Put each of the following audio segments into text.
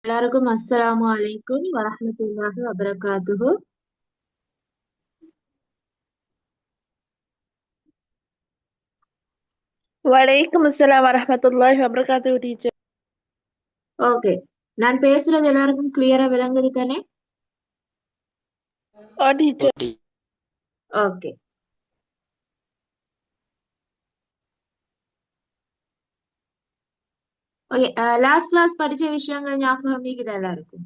எல்லாருக்கும் அஸ்ஸலாமு அலைக்கும் வரஹ்மத்துல்லாஹி வபரகாத்துஹு. வலைக்கும் அஸ்ஸலாம் வரஹ்மத்துல்லாஹி வபரகாத்துஹு டீச்சர். ஓகே, நான் பேசுறது எல்லாருக்கும் கிளியரா விளங்குது தானே? Teacher. Okay okay last class படிச்ச விஷயங்கள் ஞாபகம் இருக்குது எல்லாருக்கும்?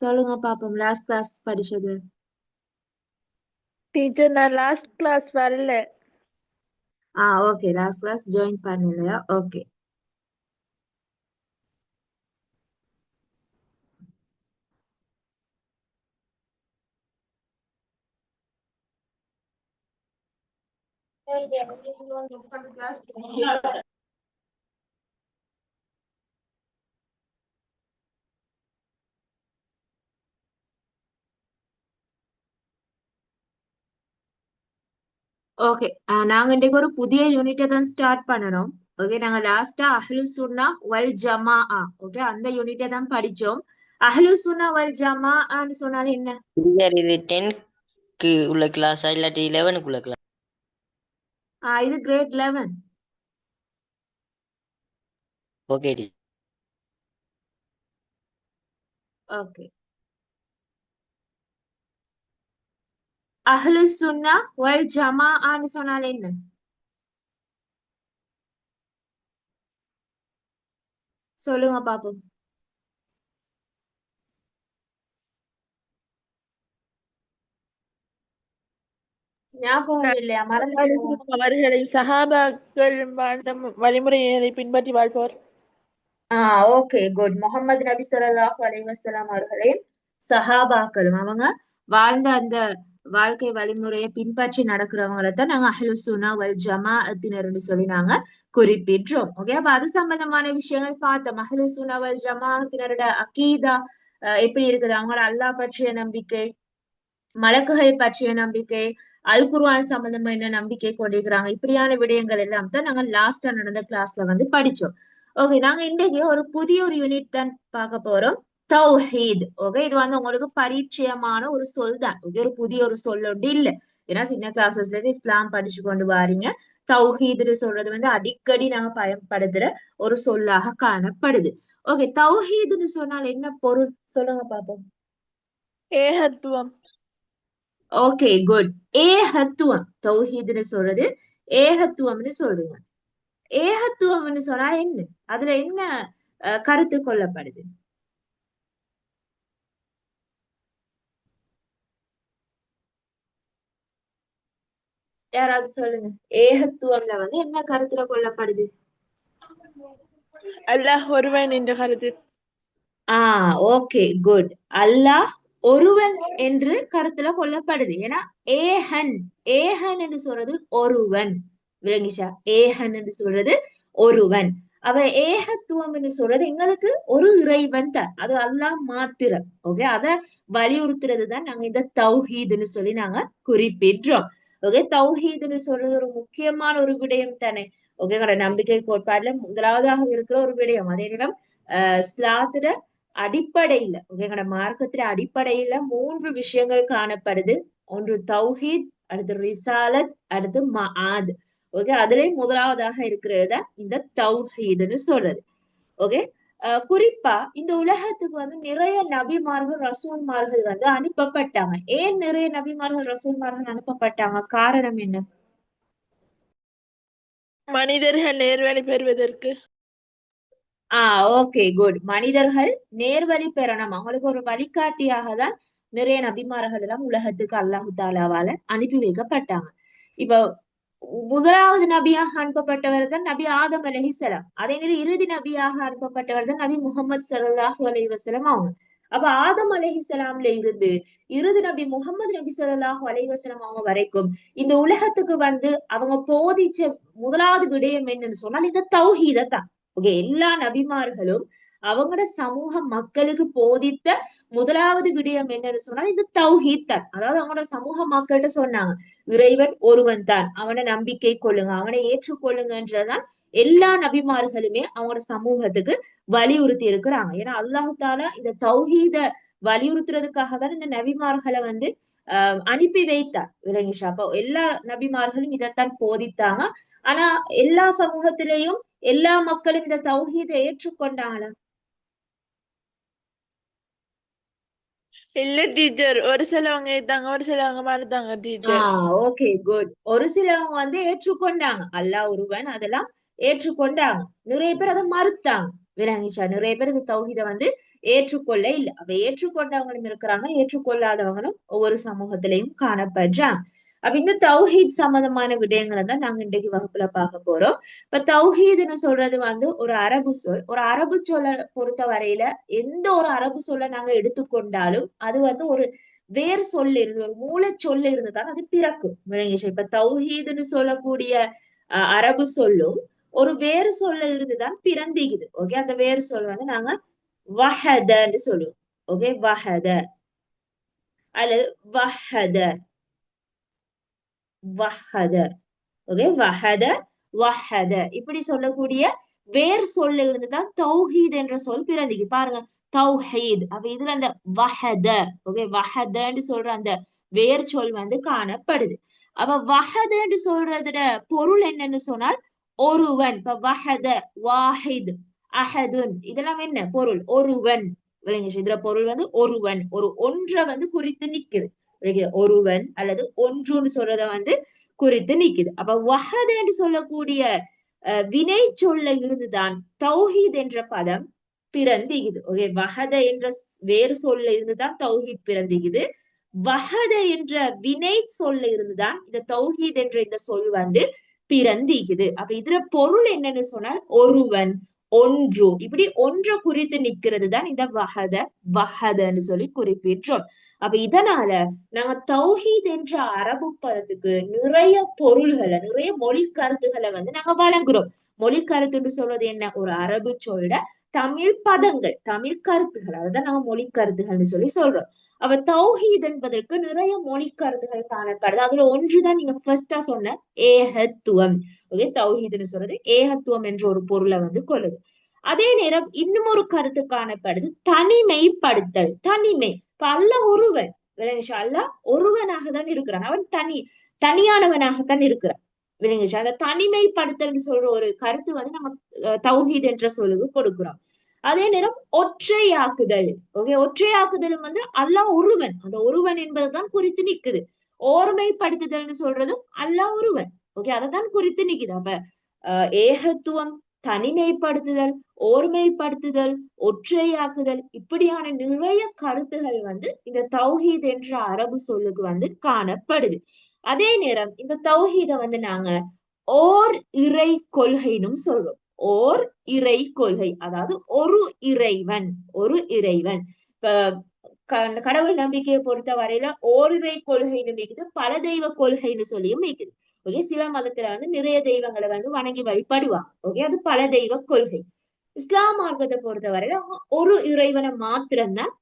சொல்லுங்க பாப்போம், லாஸ்ட் கிளாஸ் படிச்சது. டீச்சர் நான் லாஸ்ட் கிளாஸ் வரல. ஓகே, லாஸ்ட் கிளாஸ் ஜாயின் பண்ணலையா? ஓகே ஓகே நாங்க இன்றைக்கு ஒரு புதிய யூனிட்டை தான் ஸ்டார்ட் பண்ணணும். ஓகே, நாங்க லாஸ்டா அஹ்லு சுன்னா வல் ஜமாஅ, ஓகே, அந்த யூனிட்டை தான் படிச்சோம். அஹ்லு சுன்னா வல் ஜமாஅன்னு சொன்னாலும் என்ன? இது 10க்கு உள்ள கிளாஸா இல்லாட்டி 11க்கு உள்ள கிளாஸ்? இது கிரேட் 11. ஓகே ஓகே, அஹ்லு சுன்னா வல் ஜமாஅன்னு சொன்னால என்ன? சொல்லுங்க பாப்போம். ஞாபகம் இல்லையா? மறந்துட்டீங்களா? அவர்களை சஹாபாக்கள் வாழ்ந்த வழிமுறைகளை பின்பற்றி வாழ்பவர். Okay good. முகமது நபி ஸல்லல்லாஹு அலைஹி வஸல்லம் அவர்களே சஹாபாக்களும் அவங்க வாழ்ந்த அந்த வாழ்க்கை வழிமுறையை பின்பற்றி நடக்கிறவங்களை தான் நாங்க அஹ்லு சுன்னா வல் ஜமாஅத்தினர்னு சொல்லி நாங்க குறிப்பிடுறோம். ஓகே, அப்ப அது சம்பந்தமான விஷயங்கள் பார்த்தோம். அஹ்லு சுன்னா வல் ஜமாஅத்தினரோட அகீதா எப்படி இருக்குது, அவங்களோட அல்லாஹ் பற்றிய நம்பிக்கை, மலக்குகள் பற்றிய நம்பிக்கை, அல் குர்ஆன் சம்பந்தமா என்ன நம்பிக்கை கொண்டிருக்கிறாங்க, இப்படியான விடயங்கள் எல்லாம் தான் நாங்க லாஸ்டா நடந்த கிளாஸ்ல வந்து படிச்சோம். ஓகே, நாங்க இன்றைக்கு ஒரு புதிய ஒரு யூனிட் தான் பார்க்க போறோம். தௌஹீத். ஓகே, இது வந்து உங்களுக்கு பரிச்சயமான ஒரு சொல் தான். ஓகே, ஒரு புதிய ஒரு சொல்லொண்டு இல்ல. ஏன்னா சின்ன கிளாஸஸ்ல இருந்து இஸ்லாம் படிச்சு கொண்டு வாரீங்க. தௌஹீத்னு சொல்றது வந்து அடிக்கடி நாங்க பயன்படுத்துற ஒரு சொல்லாக காணப்படுது. ஓகே, தௌஹீத்னு சொன்னால் என்ன பொருள் சொல்லுங்க பாப்போம். ஏகத்துவம். Okay good. ஏகத்துவம். தௌஹீத்னு சொல்றது ஏகத்துவம்னு சொல்றீங்க. ஏகத்துவம்னு சொன்னா என்ன? அதுல என்ன கருத்து கொள்ளப்படுது? யாராவது சொல்லுங்க. ஏகத்துவம்ல வந்து என்ன கருத்துல கொள்ளப்படுது? அல்லாஹ் ஒருவன் என்ற கருத்து. Okay good. அல்லாஹ் ஒருவன் என்று கருத்துல கொள்ளப்படுது. ஏன்னா ஏகன், ஏகன் என்று சொல்றது ஒருவன். விளங்கிச்சா? ஏகன் என்று சொல்றது ஒருவன். அவ ஏகத்துவம் என்று சொல்றது எங்களுக்கு ஒரு இறைவன் தான், அது அல்லாஹ் மாத்திரம். ஓகே, அத வலியுறுத்துறது தான் நாங்க இந்த தௌஹீதுன்னு சொல்லி நாங்க குறிப்பிடுறோம். ஓகே, தௌஹீதுன்னு சொல்றது ஒரு முக்கியமான ஒரு விடயம் தானே. ஓகே, நம்பிக்கை கோட்பாடுல முதலாவதாக இருக்கிற ஒரு விடயம். அதே நேரம் இஸ்லாத்துல அடிப்படையில, எங்களோட மார்க்கத்துல அடிப்படையில 3 விஷயங்கள் காணப்படுது. ஒன்று தௌஹீத், அடுத்து ரிசாலத், அடுத்து மஆத். ஓகே, அதுலயும் முதலாவதாக இருக்கிறது தான் இந்த தௌஹீதுன்னு சொல்றது. ஓகே, குறிப்பா இந்த உலகத்துக்கு வந்து நிறைய நபிமார்கள் ரசூல்மார்கள் வந்து அனுப்பப்பட்டாங்க. ஏன் நிறைய நபிமார்கள் ரசூல்மார்கள் அனுப்பப்பட்டாங்க? காரணம் என்ன? மனிதர்கள் நேர்வழி பெறுவதற்கு. Okay good. மனிதர்கள் நேர்வழி பெறணும், அவங்களுக்கு ஒரு வழிகாட்டியாக தான் நிறைய நபிமார்கள் எல்லாம் உலகத்துக்கு அல்லாஹு தாலாவால அனுப்பி வைக்கப்பட்டாங்க. இப்ப முதலாவது நபியாக அனுப்பப்பட்டவர் தான் நபி ஆதம் அலைஹிஸ்ஸலாம். அதே நேரம் இறுதி நபியாக அனுப்பப்பட்டவர் தான் நபி முகமது ஸல்லல்லாஹு அலைஹி வஸல்லம் அவங்க. அப்ப ஆதம் அலைஹிஸ்ஸலாம்ல இருந்து இறுதி நபி முகமது நபி ஸல்லல்லாஹு அலைஹி வஸல்லம் அவங்க வரைக்கும் இந்த உலகத்துக்கு வந்து அவங்க போதிச்ச முதலாவது விடயம் என்னன்னு சொன்னால் இந்த தௌஹீத தான். ஓகே, எல்லா நபிமார்களும் அவங்களோட சமூக மக்களுக்கு போதித்த முதலாவது விடயம் என்னன்னு சொன்னால் இந்த தௌஹீத் தான். அதாவது அவங்களோட சமூக மக்கள்கிட்ட சொன்னாங்க, இறைவன் ஒருவன் தான், அவனை நம்பிக்கை கொள்ளுங்க, அவனை ஏற்றுக்கொள்ளுங்கன்றதான் எல்லா நபிமார்களுமே அவங்களோட சமூகத்துக்கு வலியுறுத்தி இருக்கிறாங்க. ஏன்னா அல்லாஹு தாலா இந்த தௌஹீத வலியுறுத்துறதுக்காக தான் இந்த நபிமார்களை வந்து அனுப்பி வைத்தார். விளங்கிஷா? அப்போ எல்லா நபிமார்களும் இதைத்தான் போதித்தாங்க. ஆனா எல்லா சமூகத்திலையும் எல்லா மக்களும் இந்த தௌஹீதை ஏற்றுக்கொண்டாங்களா? இல்ல டீச்சர், ஒரு சிலவங்க இருந்தாங்க, ஒரு சிலவங்க மறுத்தாங்க டீச்சர். Okay good. ஒரு சிலவங்க வந்து ஏற்றுக்கொண்டாங்க, அல்லாஹ் ஒருவன், அதெல்லாம் ஏற்றுக்கொண்டாங்க. நிறைய பேர் அதை மறுத்தாங்க. விளங்கிச்சா? நிறைய பேர் இந்த தௌஹீதை வந்து ஏற்றுக்கொள்ள இல்லை. அப்ப ஏற்றுக்கொண்டவங்களும் இருக்கிறாங்க, ஏற்றுக்கொள்ளாதவங்களும் ஒவ்வொரு சமூகத்திலையும் காணப்படுறாங்க. அப்ப இந்த தௌஹீத் சம்பந்தமான விடயங்களை தான் நாங்க இன்றைக்கு வகுப்புல பார்க்க போறோம். இப்ப தௌஹீத்னு சொல்றது வந்து ஒரு அரபு சொல். ஒரு அரபு சொல்ல பொறுத்த வரையில எந்த ஒரு அரபு சொல்ல நாங்க எடுத்துக்கொண்டாலும் அது வந்து ஒரு வேறு சொல்லு இருந்து, ஒரு மூல சொல்லு இருந்துதான் அது பிறக்கும். விளங்கிச்சு? இப்ப தௌஹீதுன்னு சொல்லக்கூடிய அரபு சொல்லும் ஒரு வேறு சொல்ல இருந்துதான் பிறந்திக்குது. ஓகே, அந்த வேறு சொல் வந்து நாங்க வஹதன்னு சொல்லுவோம். ஓகே, வஹத அல்லது வஹத, வஹத. ஓகே, வஹத, வஹத இப்படி சொல்லக்கூடிய வேர் சொல்ல இருந்துதான் தௌஹீத் என்ற சொல் பிறந்திக்கு. பாருங்க, தௌஹீத். அப்ப இதுல அந்த வஹத, ஓகே, வஹதன்னு சொல்ற அந்த வேர் சொல் வந்து காணப்படுது. அப்ப வஹதன்னு சொல்றதுட பொருள் என்னன்னு சொன்னால் ஒருவன். இப்ப வஹத, வாஹித், அஹதுன், இதெல்லாம் என்ன பொருள்? ஒருவன். விளங்குச்சு? இதுல பொருள் வந்து ஒருவன், ஒரு ஒன்றை வந்து குறித்து நிக்குது. ஒருவன் அல்லது ஒன்றுன்னு சொல்றத வந்து குறித்து நிக்குது. அப்ப வஹத் என்று சொல்லக்கூடிய வினை சொல்ல இருந்துதான் தௌஹீத் என்ற பதம் பிறந்திக்குது. ஓகே, வஹத என்ற வேறு சொல்ல இருந்துதான் தௌஹீத் பிறந்திக்குது. வஹத என்ற வினை சொல்ல இருந்துதான் இந்த தௌஹீத் என்ற இந்த சொல் வந்து பிறந்திக்குது. அப்ப இதுல பொருள் என்னன்னு சொன்னால் ஒருவன், ஒன்று, இப்படி ஒன்றை குறித்து நிக்கிறது தான் இந்த வஹத, வஹதன்னு சொல்லி குறிப்பிட்டோம். அப்ப இதனால நாங்க தௌஹீத் என்ற அரபு பதத்துக்கு நிறைய பொருள்களை, நிறைய மொழி கருத்துக்களை வந்து நாங்க வழங்குறோம். மொழி கருத்துன்னு சொல்றது என்ன? ஒரு அரபு சொல்ல தமிழ் பதங்கள், தமிழ் கருத்துகள், அதுதான் நாங்க மொழி கருத்துகள்னு சொல்லி சொல்றோம். அப்ப தௌஹீத் என்பதற்கு நிறைய மொழி கருத்துகள் காணப்படுது. அதுல ஒன்றுதான் நீங்க ஃபர்ஸ்டா சொன்ன ஏகத்துவம். ஓகே, தௌஹீத்னு சொல்றது ஏகத்துவம் என்ற ஒரு பொருளை வந்து கொள்ளுது. அதே நேரம் இன்னும் ஒரு கருத்து காணப்படுது, தனிமைப்படுத்தல். தனிமை. இப்ப அல்லாஹ் ஒருவன், விளங்குச்சா? அல்லாஹ் ஒருவனாக தான் இருக்கிறான். அவன் தனியானவனாகத்தான் இருக்கிறான். விளங்குச்சா? அந்த தனிமைப்படுத்தல் சொல்ற ஒரு கருத்து வந்து நம்ம தௌஹீத் என்ற சொல்லுக்கு கொடுக்கிறோம். அதே நேரம் ஒற்றையாக்குதல். ஓகே, ஒற்றையாக்குதலும் வந்து அல்லாஹ் ஒருவன், அந்த ஒருவன் என்பதுதான் குறித்து நிக்குது. ஓர்மைப்படுத்துதல்னு சொல்றதும் அல்லாஹ் ஒருவன். ஓகே, அதைத்தான் குறித்து நிக்குது. அப்ப ஏகத்துவம், தனிமைப்படுத்துதல், ஓர்மைப்படுத்துதல், ஒற்றையாக்குதல், இப்படியான நிறைய கருத்துகள் வந்து இந்த தௌஹீத் என்ற அரபு சொல்லுக்கு வந்து காணப்படுது. அதே நேரம் இந்த தௌஹீத வந்து நாங்க ஓர் இறை கொள்கைன்னு சொல்றோம். ஓர் இறை கொள்கை, அதாவது ஒரு இறைவன், ஒரு இறைவன். இப்ப கடவுள் நம்பிக்கையை பொறுத்த வரையில ஓரிரை கொள்கைன்னு மிகுது, பல தெய்வ கொள்கைன்னு சொல்லியும் மிகுது. ஓகே, சில மதத்துல வந்து நிறைய தெய்வங்களை வந்து வணங்கி வழிபடுவாங்க. ஓகே, அது பல தெய்வ கொள்கை. இஸ்லாம் மார்க்கத்தை பொறுத்த வரையில அவங்க ஒரு இறைவனை மாத்திரம்தான்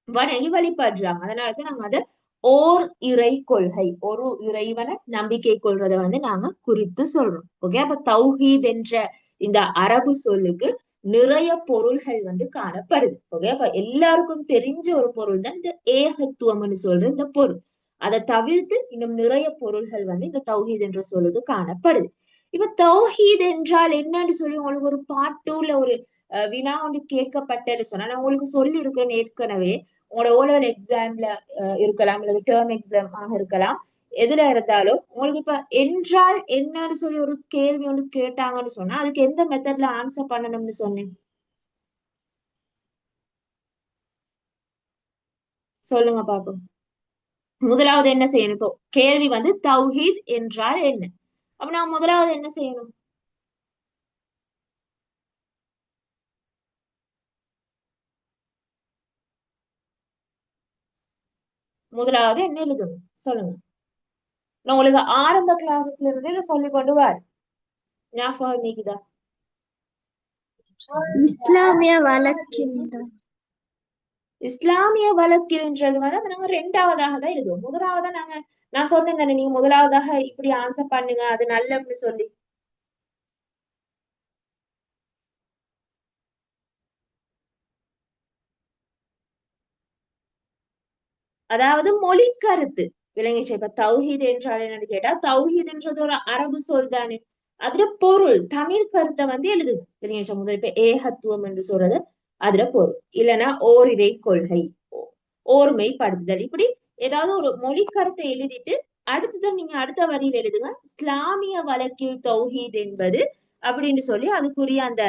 வணங்கி வழிபடுறாங்க. அதனாலதான் நாங்க அதை ஓர் இறை கொள்கை, ஒரு இறைவனை நம்பிக்கை கொள்றதை வந்து நாங்க குறித்து சொல்றோம். ஓகே, அப்ப தௌஹீத் என்ற இந்த அரபு சொல்லுக்கு நிறைய பொருள்கள் வந்து காணப்படுது. ஓகே, அப்ப எல்லாருக்கும் தெரிஞ்ச ஒரு பொருள் தான் இந்த ஏகத்துவம்னு சொல்ற இந்த பொருள். அதை தவிர்த்து இன்னும் நிறைய பொருள்கள் வந்து இந்த தௌஹீத் என்ற சொல்லுக்கு காணப்படுது. இப்ப தௌஹீத் என்றால் என்னன்னு சொல்லி உங்களுக்கு ஒரு பாட்டுல ஒரு வினா ஒன்று கேட்கப்பட்டது சொன்னா நான் உங்களுக்கு சொல்லி இருக்கேன் ஏற்கனவே. உங்களோட ஓலெவல் எக்ஸாம்ல இருக்கலாம், அல்லது டேர்ம் எக்ஸாம் ஆக இருக்கலாம். எதுல இருந்தாலும் உங்களுக்கு இப்ப என்றால் என்னன்னு சொல்லி ஒரு கேள்வி ஒன்று கேட்டாங்கன்னு சொன்னா அதுக்கு எந்த மெத்தட்ல ஆன்சர் பண்ணணும்னு சொன்னேன்? சொல்லுங்க பாப்போம். முதலாவது என்ன செய்யணும்? இப்போ கேள்வி வந்து தௌஹீத் என்றால் என்ன? அப்ப நான் முதலாவது என்ன செய்யணும்? முதலாவது என்ன எழுதணும்? சொல்லுங்க. நான் உங்களுக்கு ஆரம்ப கிளாஸஸ்ல இருந்து இதை சொல்லி கொண்டு வர ஞாபகம் நீக்குதா? இஸ்லாமிய வழக்கின்றார். இஸ்லாமிய வழக்கில்ன்றது வந்து அதை நாங்க ரெண்டாவதாக தான் எழுதுவோம். முதலாவதா நான் சொன்னேன் தானே, நீங்க முதலாவதாக இப்படி ஆன்சர் பண்ணுங்க அது நல்லன்னு சொல்லி. அதாவது மொழி கருத்து விளங்கிச்சு. இப்ப தௌஹீத் என்றால் என்னன்னு கேட்டா, தௌஹீத்ன்றது ஒரு அரபு சொல் தானே. அதுல பொருள் தமிழ் கருத்தை வந்து எழுதுது விளங்கிச்சா. முதல் இப்ப ஏகத்துவம் என்று சொல்றது அதுல பொருள், இல்லைன்னா ஓரிரை கொள்கை, ஓர்மைப்படுத்துதல், இப்படி ஏதாவது ஒரு மொழி கருத்தை எழுதிட்டு அடுத்ததான் நீங்க அடுத்த வரியில எழுதுங்க இஸ்லாமிய வழக்கில் தௌஹீத் என்பது அப்படின்னு சொல்லி அதுக்குரிய அந்த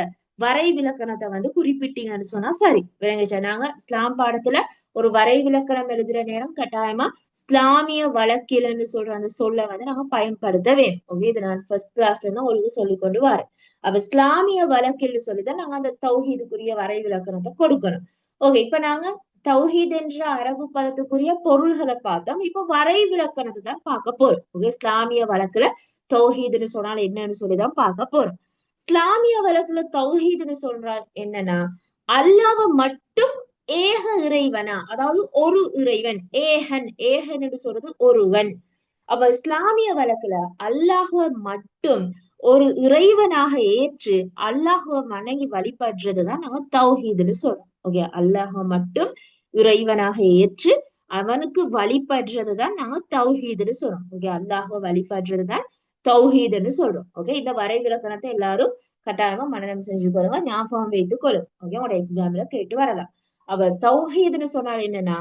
வரை விலக்கணத்தை வந்து குறிப்பிட்டீங்கன்னு சொன்னா சரி விளங்குச்சா. நாங்க இஸ்லாம் பாடத்துல ஒரு வரை விலக்கணம் எழுதுற நேரம் கட்டாயமா இஸ்லாமிய வழக்கில்னு சொல்ற அந்த சொல்ல வந்து நாங்க பயன்படுத்த வேணும். ஓகே, இது நான் ஃபர்ஸ்ட் கிளாஸ்ல இருந்து உங்களுக்கு சொல்லி கொண்டு வரேன். அப்ப இஸ்லாமிய வழக்கில்னு சொல்லிதான் நாங்க அந்த தௌஹீதுக்குரிய வரை விலக்கணத்தை கொடுக்கணும். ஓகே, இப்ப நாங்க தௌஹீத் என்ற அரபு பதத்துக்குரிய பொருள்களை பார்த்தோம். இப்ப வரை விலக்கணத்தை தான் பார்க்க போறோம். ஓகே, இஸ்லாமிய வழக்குல தௌஹீதுன்னு சொன்னால் என்னன்னு சொல்லிதான் பார்க்க போறோம். இஸ்லாமிய வழக்குல தௌஹீதுன்னு சொல்றால் என்னன்னா, அல்லாஹ்வை மட்டும் ஏக இறைவனா, அதாவது ஒரு இறைவன், ஏகன், ஏகன் என்று சொல்றது ஒருவன். அப்ப இஸ்லாமிய வழக்குல அல்லாஹ்வை மட்டும் ஒரு இறைவனாக ஏற்று அல்லாஹ்வை வணங்கி வழிபடுறதுதான் நாங்க தௌஹீதுன்னு சொல்றோம். ஓகே, அல்லாஹ்வை மட்டும் இறைவனாக ஏற்று அவனுக்கு வழிபடுறதுதான் நாங்க தௌஹீதுன்னு சொல்றோம். ஓகே, அல்லாஹ்வை வழிபடுறதுதான் தௌஹீதுன்னு சொல்றோம். ஓகே, இந்த வரை விலக்கணத்தை எல்லாரும் கட்டாயமா மனனம் செஞ்சு கொள்ளுங்க, ஞாபகம் வைத்துக் கொள்ளுங்க. ஓகே, உங்களோட எக்ஸாம்ல கேட்டு வரலாம். அவ தௌஹீதுன்னு சொன்னால் என்னன்னா,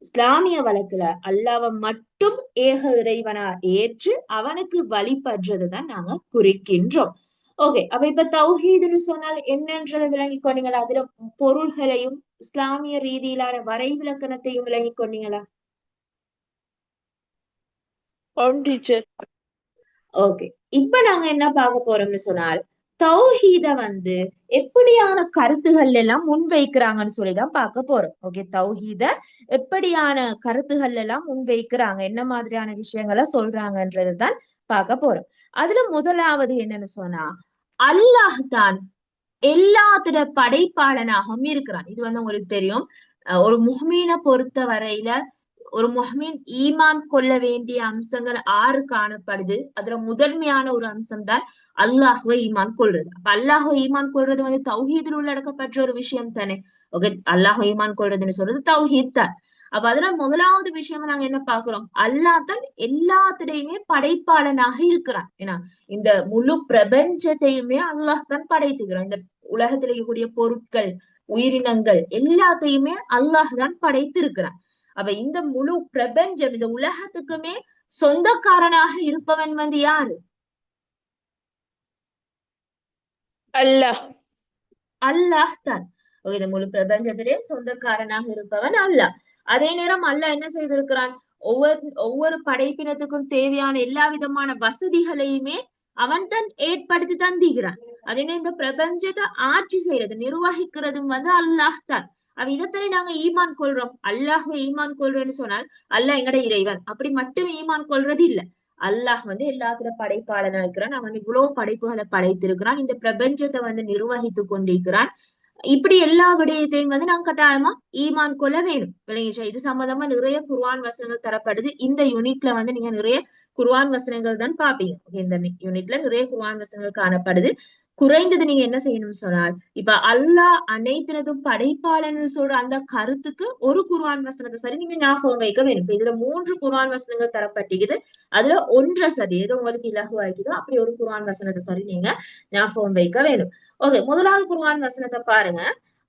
இஸ்லாமிய வழக்குல அல்லாஹ்வை மட்டும் ஏக இறைவனா ஏற்று அவனுக்கு வழிபடுறதுதான் நாங்க குறிக்கின்றோம். ஓகே, அப்ப இப்ப தௌஹீதுன்னு சொன்னால் என்னன்றதை விளங்கி கொண்டீங்களா? அதுல பொருள்களையும் இஸ்லாமிய ரீதியிலான வரை விலக்கணத்தையும் விளங்கி கொண்டீங்களா? டீச்சர். ஓகே, இப்ப நாங்க என்ன பார்க்க போறோம்னு சொன்னால், தௌஹீத வந்து எப்படியான கருத்துகள் எல்லாம் முன்வைக்கிறாங்கன்னு சொல்லிதான் பார்க்க போறோம். ஓகே, தௌஹீத எப்படியான கருத்துகள் எல்லாம் முன்வைக்கிறாங்க, என்ன மாதிரியான விஷயங்களை சொல்றாங்கன்றதுதான் பார்க்க போறோம். அதுல முதலாவது என்னன்னு சொன்னா, அல்லாஹ் தான் எல்லாத்துல படைப்பாளனாகவும் இருக்கிறான். இது வந்து உங்களுக்கு தெரியும். ஒரு முஹ்மீனை பொறுத்த வரையில ஒரு முஹ்மீன் ஈமான் கொள்ள வேண்டிய அம்சங்கள் 6 காணப்படுது. அதுல முதன்மையான ஒரு அம்சம் தான் அல்லாஹ்வை ஈமான் கொள்றது. அப்ப அல்லாஹ்வை ஈமான் கொள்றது வந்து தௌஹீதில் உள்ளடக்கப்பட்ட ஒரு விஷயம் தானே. ஓகே, அல்லாஹ்வை ஈமான் கொள்றதுன்னு சொல்றது தௌஹீத் தான். அப்ப அதனால முதலாவது விஷயம் நாங்க என்ன பாக்குறோம், அல்லாஹ் தான் எல்லாத்திலையுமே படைப்பாளனாக இருக்கிறான். ஏன்னா இந்த முழு பிரபஞ்சத்தையுமே அல்லாஹ் தான் படைத்துக்கிறான். இந்த உலகத்துல இருக்கக்கூடிய பொருட்கள், உயிரினங்கள் எல்லாத்தையுமே அல்லாஹ் தான் படைத்திருக்கிறான். அப்ப இந்த முழு பிரபஞ்சம், இந்த உலகத்துக்குமே சொந்தக்காரனாக இருப்பவன் வந்து யாரு? அல்லாஹ். அல்லாஹ் தான். இந்த முழு பிரபஞ்சத்திலே சொந்தக்காரனாக இருப்பவன் அல்லாஹ். அதே நேரம் அல்லாஹ் என்ன செய்திருக்கிறான், ஒவ்வொரு படைப்பினத்துக்கும் தேவையான எல்லா விதமான வசதிகளையுமே அவன் தான் ஏற்படுத்தி தந்திக்கிறான். அதே நேரம் இந்த பிரபஞ்சத்தை ஆட்சி செய்யறது, நிர்வகிக்கிறதும் வந்து அல்லாஹ் தான். அவ இதத்தனை நாங்க ஈமான் கொள்றோம். அல்லாஹ்வை ஈமான் கொள்றோம்னு சொன்னால் அல்லாஹ் எங்கட இறைவன் அப்படி மட்டும் ஈமான் கொள்றது இல்ல. அல்லாஹ் வந்து எல்லாத்துல படைப்பாளனா இருக்கிறான். அவன் இவ்வளவு படைப்புகளை படைத்திருக்கிறான். இந்த பிரபஞ்சத்தை வந்து நிர்வகித்து கொண்டிருக்கிறான். இப்படி எல்லா விடயத்தையும் வந்து நாங்க கட்டாயமா ஈமான் கொள்ள வேணும். விளங்கிச்சா? இது சம்பந்தமா நிறைய குர்ஆன் வசனங்கள் தரப்படுது. இந்த யூனிட்ல வந்து நீங்க நிறைய குர்ஆன் வசனங்கள் தான் பாப்பீங்க. இந்த யூனிட்ல நிறைய குர்ஆன் வசனங்கள் காணப்படுது. குறைந்தது நீங்க என்ன செய்யணும்னு சொன்னால், இப்ப அல்லாஹ் அனைத்தினதும் படைப்பாளன்னு சொல்ற அந்த கருத்துக்கு ஒரு குர்ஆன் வசனத்தை சரி நீங்க ஞாபகம் வைக்க வேணும். இப்ப இதுல 3 குர்ஆன் வசனங்கள் தரப்பட்டிருக்குது. அதுல ஒன்றை சரி ஏதோ உங்களுக்கு இலகுவாய்க்குதோ அப்படி ஒரு குர்ஆன் வசனத்தை சரி நீங்க ஞாபகம் வைக்க வேணும். ஓகே, முதலாவது குர்ஆன் வசனத்தை பாருங்க.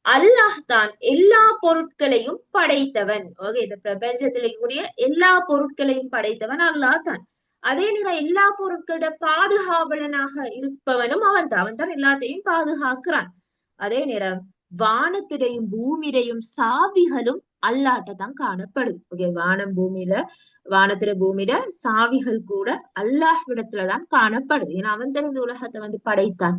அல்லாஹ் தான் எல்லா பொருட்களையும் படைத்தவன். ஓகே, இந்த பிரபஞ்சத்தில் இருக்கக்கூடிய எல்லா பொருட்களையும் படைத்தவன் அல்லாஹ் தான். அதே நேரம் எல்லா பொருட்களோட பாதுகாவலனாக இருப்பவனும் அவன் தான். அவன் தான் எல்லாத்தையும் பாதுகாக்கிறான். அதே நேரம் வானத்திடையும் பூமியிடையும் சாவிகளும் அல்லாட்ட தான் காணப்படுது. ஓகே, வானத்தில பூமியில சாவிகள் கூட அல்லாஹ் இடத்துலதான் காணப்படுது. ஏன்னா அவன் தான் இந்த உலகத்தை வந்து படைத்தான்.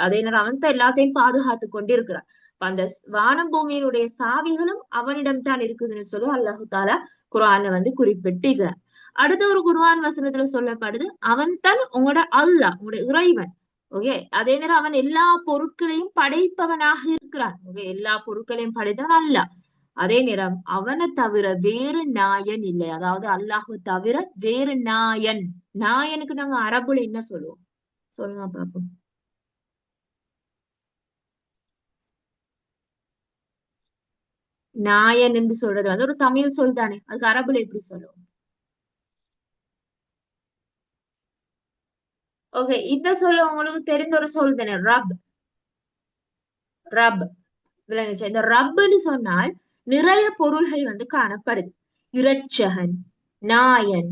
அதே நேரம் அவன் தான் எல்லாத்தையும் பாதுகாத்து கொண்டிருக்கிறான். அந்த வானம் பூமியினுடைய சாவிகளும் அவனிடம் தான் இருக்குதுன்னு சொல்லி அல்லாஹு தாலா குர்ஆன்ல வந்து குறிப்பிட்டு, அடுத்த ஒரு குர்ஆன் வசனத்துல சொல்லப்படுது, அவன் தான் உங்களோட அல்லாஹ், உங்களோட இறைவன். ஓகே. அதே நேரம் அவன் எல்லா பொருட்களையும் படைப்பவனாக இருக்கிறான். ஓகே, எல்லா பொருட்களையும் படைத்தவன் அல்லாஹ். அதே நேரம் அவனை தவிர வேறு நாயன் இல்லை. அதாவது அல்லாஹ்வை தவிர வேறு நாயன். நாயனுக்கு நாங்க அரபுல என்ன சொல்லுவோம்? சொல்லுங்க பாப்போம். நாயன் என்று சொல்றது வந்து ஒரு தமிழ் சொல் தானே, அதுக்கு அரபுல எப்படி சொல்லுவோம்? ஓகே, இந்த சொல்ல உங்களுக்கு தெரிந்த ஒரு சொல் தானே, ரப். ரப் விளங்குச்சா? இந்த ரப்னு சொன்னால் நிறைய பொருள்கள் வந்து காணப்படுது. இரட்சகன், நாயன்,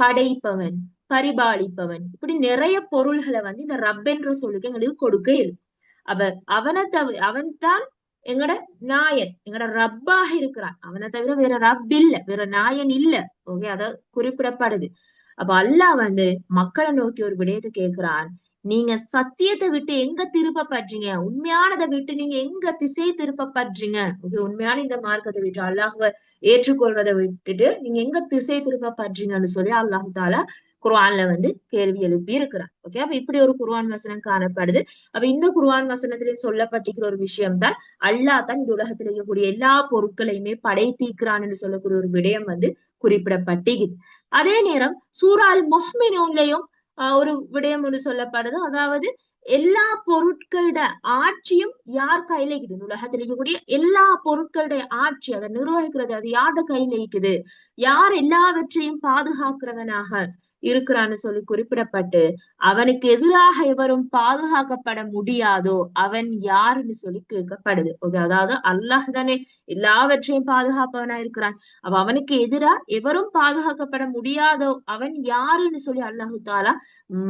படைப்பவன், பரிபாலிப்பவன், இப்படி நிறைய பொருள்களை வந்து இந்த ரப் என்ற சொல்லுக்கு எங்களுக்கு கொடுக்க இருக்கு. அவ அவனை அவன் தான் எங்கட நாயன், எங்கட ரப்பாக இருக்கிறான். அவனை தவிர வேற ரப் இல்ல, வேற நாயன் இல்ல. ஓகே, அத குறிப்பிடப்படுது. அப்ப அல்லாஹ் வந்து மக்களை நோக்கி ஒரு விடயத்தை கேட்கிறான். நீங்க சத்தியத்தை விட்டு எங்க திருப்பப்படுறீங்க? உண்மையானதை விட்டு நீங்க எங்க திசை திருப்பப்படுறீங்க? ஓகே, உண்மையான இந்த மார்க்கத்தை விட்டு அல்லாஹ்வை ஏற்றுக்கொள்றதை விட்டுட்டு நீங்க எங்க திசை திருப்பப்படுறீங்கன்னு சொல்லி அல்லாஹ் தாலா குர்ஆன்ல வந்து கேள்வி எழுப்பி இருக்கிறான். ஓகே, அப்ப இப்படி ஒரு குர்ஆன் வசனம் காணப்படுது. அப்ப இந்த குர்ஆன் வசனத்திலே சொல்லப்பட்டிருக்கிற ஒரு விஷயம் தான் அல்லாஹ் தான் இந்த உலகத்தில் இருக்கக்கூடிய எல்லா பொருட்களையுமே படைத்திருக்கிறான்னு சொல்லக்கூடிய ஒரு விடயம் வந்து குறிப்பிடப்பட்டிருக்குது. அதே நேரம் சூரா அல் முஃமினூன்லயும் ஒரு விடயம் ஒன்று சொல்லப்படுது. அதாவது எல்லா பொருட்களோட ஆட்சியும் யார் கையில இருக்குது? இந்த உலகத்தில் இருக்கக்கூடிய எல்லா பொருட்களுடைய ஆட்சி, அதை நிர்வகிக்கிறது அது யாரோட கையில இருக்குது? யார் எல்லாவற்றையும் பாதுகாக்கிறவனாக இருக்கிறான்னு சொல்லி குறிப்பிடப்பட்டு அவனுக்கு எதிராக எவரும் பாதுகாக்கப்பட முடியாதோ அவன் யாருன்னு சொல்லி கேட்கப்படுது. ஓகே, அதாவது அல்லாஹ் தானே எல்லாவற்றையும் பாதுகாப்பவனா இருக்கிறான். அப்ப அவனுக்கு எதிரா எவரும் பாதுகாக்கப்பட முடியாதோ அவன் யாருன்னு சொல்லி அல்லாஹு தாலா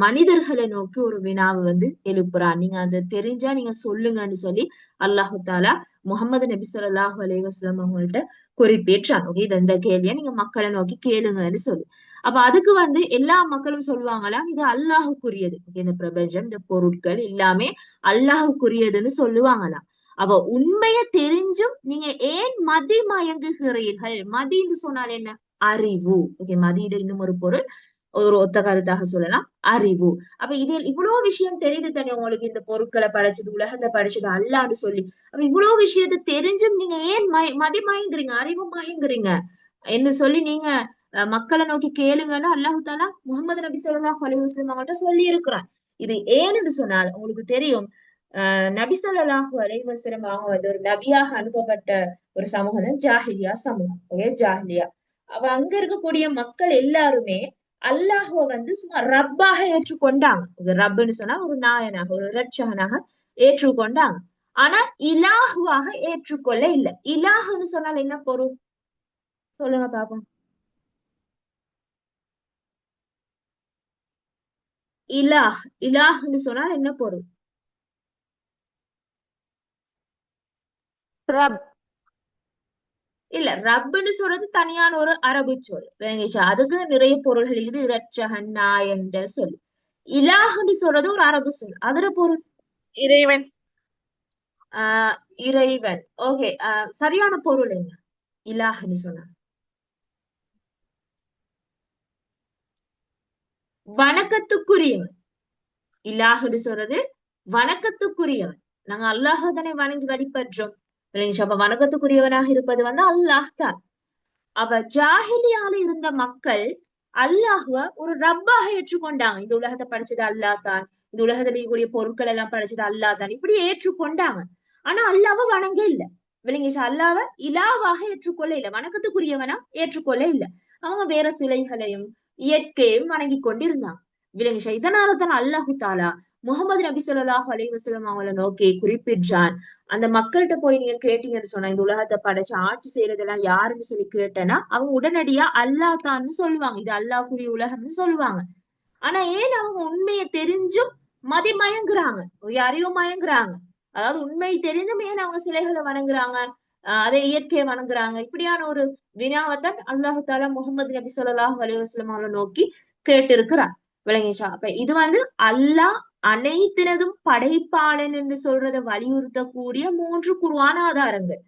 மனிதர்களை நோக்கி ஒரு வினாவை வந்து எழுப்புறான். நீங்க அதை தெரிஞ்சா நீங்க சொல்லுங்கன்னு சொல்லி அல்லாஹு தாலா முகமது நபி ஸல்லல்லாஹு அலைஹி வஸல்லம் அவங்கள்ட்ட குறிப்பிட்டான். ஓகே, இந்த கேள்வியை நீங்க மக்களை நோக்கி கேளுங்கன்னு சொல்லி. அப்ப அதுக்கு வந்து எல்லா மக்களும் சொல்லுவாங்களாம், இது அல்லாஹுக்குரியது. இந்த பிரபஞ்சம், இந்த பொருட்கள் எல்லாமே அல்லாஹுக்குரியதுன்னு சொல்லுவாங்களாம். அப்ப உண்மையை தெரிஞ்சும் நீங்க ஏன் மதி மயங்குகிறீர்கள்? மதின்னு சொன்னால் என்ன? அறிவு. ஓகே, மதியிட இன்னும் ஒரு பொருள், ஒரு ஒத்த கருத்தாக சொல்லலாம், அறிவு. அப்ப இதில் இவ்வளவு விஷயம் தெரியுது தானே உங்களுக்கு, இந்த பொருட்களை படைச்சது, உலகத்தை படைச்சது அல்லான்னு சொல்லி. அப்ப இவ்வளவு விஷயத்தை தெரிஞ்சும் நீங்க ஏன் மதி மயங்குறீங்க, அறிவு மயங்குறீங்க என்று சொல்லி நீங்க மக்களை நோக்கி கேளுங்கன்னு அல்லாஹு தாலா முகமது நபி ஸல்லல்லாஹு அலைஹி வஸல்லம் அவங்கள்ட்ட சொல்லி இருக்கிறான். இது ஏன்னு சொன்னால் உங்களுக்கு தெரியும், நபி ஸல்லல்லாஹு அலைஹி வஸல்லம் அவங்க வந்து ஒரு நபியாக அனுப்பப்பட்ட ஒரு சமூகம் ஜாஹிலியா சமூகம். ஓகே, ஜாஹிலியா. அவ அங்க இருக்கக்கூடிய மக்கள் எல்லாருமே அல்லாஹுவ வந்து சும்மா ரப்பாக ஏற்றுக்கொண்டாங்க. ரப்புன்னு சொன்னா ஒரு நாயனாக, ஒரு இரட்சகனாக ஏற்றுக்கொண்டாங்க. ஆனா இலாஹுவாக ஏற்றுக்கொள்ள இல்லை. இலாஹுன்னு சொன்னால் என்ன பொருள்? சொல்லுங்க பாப்போம். இலாஹ், இலாஹ்னு சொன்னால் என்ன பொருள்? ரப். இல்ல, ரப்புன்னு சொல்றது தனியான ஒரு அரபு சொல். விளங்கிச்சா? அதுக்கு நிறைய பொருள்கள் இது, இரட்சகன், நாயன் சொல். இலாஹ்னு சொல்றது ஒரு அரபு சொல், அதோட பொருள் இறைவன். இறைவன். ஓகே, சரியான பொருள் என்ன இலாஹ்னு சொன்னா? வணக்கத்துக்குரியவன். இலாஹ்னு சொல்றது வணக்கத்துக்குரியவன். நாங்க அல்லாஹ் தானே வணங்கி வழிபற்றோம். அப்ப வணக்கத்துக்குரியவனாக இருப்பது வந்து அல்லாஹ் தான். அவ ஜாஹிலியால இருந்த மக்கள் அல்லாஹுவ ஒரு ரப்பாக ஏற்றுக்கொண்டாங்க. இந்த உலகத்தை படைச்சது அல்லாஹ் தான், இந்த உலகத்துல இருக்கக்கூடிய பொருட்கள் எல்லாம் படைச்சது அல்லாஹ் தான், இப்படி ஏற்றுக்கொண்டாங்க. ஆனா அல்லாஹ்வ வணங்க இல்ல. விளங்கிச்சா? அல்லாஹ்வ இலாவாக ஏற்றுக்கொள்ள இல்ல, வணக்கத்துக்குரியவனா ஏற்றுக்கொள்ள இல்ல. அவங்க வேற சிலைகளையும் இயற்கையும் வணங்கி கொண்டிருந்தாங்க. விளங்கிச்சா? இதனாலதான் அல்லாஹு தாலா முகமது நபி ஸல்லல்லாஹு அலைஹி வஸல்லம் அவங்களை நோக்கி குறிப்பிட்டான். அந்த மக்கள்கிட்ட போய் நீங்க கேட்டீங்கன்னு சொன்னா, இந்த உலகத்தை படைச்சு ஆட்சி செய்யறதெல்லாம் யாருன்னு சொல்லி கேட்டேன்னா அவங்க உடனடியா அல்லாஹ் தான்னு சொல்லுவாங்க. இது அல்லாஹ்வுடைய உலகம்னு சொல்லுவாங்க. ஆனா ஏன் அவங்க உண்மையை தெரிஞ்சும் மயங்குறாங்க, யாரையும் மயங்குறாங்க? அதாவது உண்மை தெரிந்தும் ஏன் அவங்க சிலைகளை வணங்குறாங்க, அதே இயற்கையை வணங்குறாங்க? இப்படியான ஒரு வினாவைத்தான் அல்லாஹு தாலா முகமது நபி ஸல்லல்லாஹு அலைஹி வஸல்லம் அவங்களை நோக்கி கேட்டு இருக்கிறார். விளங்கிச்சா? அப்ப இது வந்து அல்லாஹ் அனைத்தினதும் படைப்பாளன் என்று சொல்றதை வலியுறுத்தக்கூடிய 3 குர்ஆன் ஆதாரங்கள்.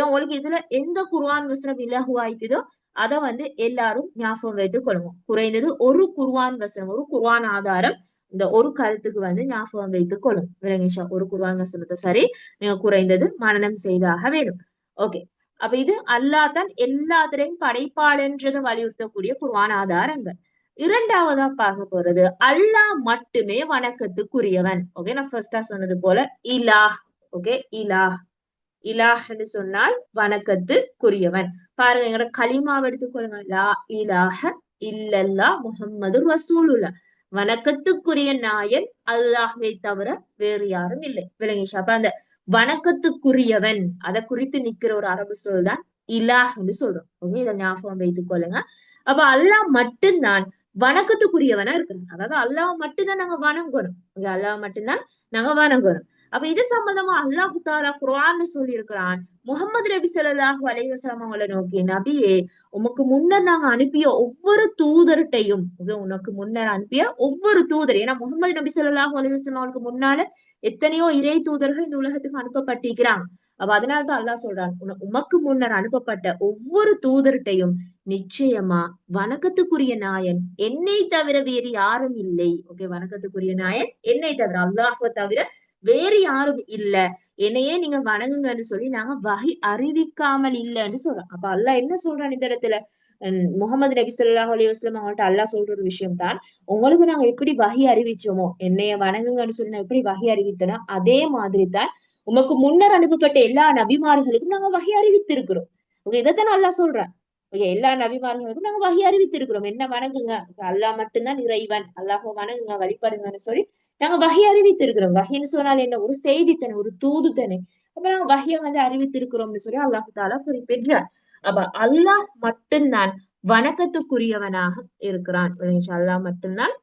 உங்களுக்கு இதுல எந்த குர்ஆன் வசனம் இலகுவாய்க்குதோ அதை வந்து எல்லாரும் ஞாபகம் வைத்துக் கொள்ளுங்க. குறைந்தது ஒரு குர்ஆன் வசனம், ஒரு குர்ஆன் ஆதாரம் இந்த ஒரு கருத்துக்கு வந்து ஞாபகம் வைத்துக் கொள்ளும். விளங்கிச்சா? ஒரு குர்ஆன் வசனத்தை சரி நீங்க குறைந்தது மனனம் செய்தாக வேணும். ஓகே. அப்ப இது அல்லாஹ் தான் எல்லாத்திலையும் படைப்பாளன்றதை வலியுறுத்தக்கூடிய குர்ஆன் ஆதாரங்கள். இரண்டாவதா பார்க்க போறது அல்லாஹ் மட்டுமே வணக்கத்துக்குரியவன். ஓகே, நான் ஃபர்ஸ்டா சொன்னது போல இலாஹ். ஓகே, இலாஹ். இலாஹ்னு சொன்னால் வணக்கத்துக்குரியவன். பாருங்க, எங்களோட கலிமாவை எடுத்துக்கொள்ளுங்க. லா இலாஹ இல்லல்லா முஹம்மது ரசூலுல்லாஹ். வணக்கத்துக்குரிய நாயன் அல்லாஹ்வை தவிர வேறு யாரும் இல்லை. விளங்கிச்சா? அப்ப அந்த வணக்கத்துக்குரியவன் அதை குறித்து நிக்கிற ஒரு அரபு சொல் தான் இலாஹ்னு சொல்றோம். ஓகே, இதை ஞாபகம் வைத்துக் கொள்ளுங்க. அப்ப அல்லாஹ் மட்டும்தான் வணக்கத்துக்குரியவனா இருக்கிறான். அதாவது அல்லாஹ் மட்டும்தான் நாங்க வணங்கணும். அல்லாஹ் மட்டும்தான் நாங்க வணங்கணும். அப்ப இது சம்பந்தமா அல்லாஹு தாலா குர்ஆன்ல சொல்லி இருக்கிறான். முஹம்மது நபி ஸல்லல்லாஹு அலைஹி வஸல்லம் அவங்களை நோக்கி, நபியே, உமக்கு முன்னர் நாங்க அனுப்பிய ஒவ்வொரு தூதர்கிட்டையும், உனக்கு முன்னர் அனுப்பிய ஒவ்வொரு தூதர், ஏன்னா முஹம்மது நபி ஸல்லல்லாஹு அலைஹி வஸல்லம் அவங்களுக்கு முன்னால எத்தனையோ இறை தூதர்கள் இந்த உலகத்துக்கு அனுப்பப்பட்டிருக்கிறாங்க. அப்ப அதனாலதான் அல்லாஹ் சொல்றான், உமக்கு முன்னர் அனுப்பப்பட்ட ஒவ்வொரு தூதர்கிட்டையும் நிச்சயமா வணக்கத்துக்குரிய நாயன் என்னை தவிர வேறு யாரும் இல்லை. ஓகே, வணக்கத்துக்குரிய நாயன் என்னை தவிர, அல்லாஹ்வை தவிர வேறு யாரும் இல்ல, என்னையே நீங்க வணங்குங்கன்னு சொல்லி நாங்க வஹி அறிவிக்காமல் இல்லைன்னு சொல்றோம். அப்ப அல்லாஹ் என்ன சொல்றான் இந்த இடத்துல? முகமது நபி ஸல்லல்லாஹு அலைஹி வஸல்லம் அவங்கள்ட்ட அல்லாஹ் சொல்ற ஒரு விஷயம் தான், உங்களுக்கு நாங்க எப்படி வஹி அறிவிச்சோமோ, என்னைய வணங்குங்கன்னு சொல்லி நான் எப்படி வஹி அறிவித்தனோ அதே மாதிரி தான் உமக்கு முன்னர் அனுப்பப்பட்ட எல்லா நபிமார்களுக்கும் நாங்க வஹி அறிவித்திருக்கிறோம். இதைத்தான் அல்லாஹ் சொல்றான். எல்லா நபிமார்களுக்கும் நாங்க வஹி அறிவித்திருக்கிறோம், என்ன வணங்குங்க, அல்லாஹ் மட்டும்தான் இறைவன், அல்லாஹ்வை வணங்குங்க, வழிபடுங்கன்னு சொல்லி நாங்க வஹி அறிவித்திருக்கிறோம். வஹின்னு சொன்னால் என்ன? ஒரு செய்தி தானே, ஒரு தூது தானே. அப்ப நாங்க வஹியை வந்து அறிவித்திருக்கிறோம்னு சொல்லி அல்லாஹ் தாலா குறிப்பிடுறார். அப்ப அல்லாஹ் மட்டும்தான் வணக்கத்துக்குரியவனாக இருக்கிறான். அல்லாஹ் மட்டும்தான்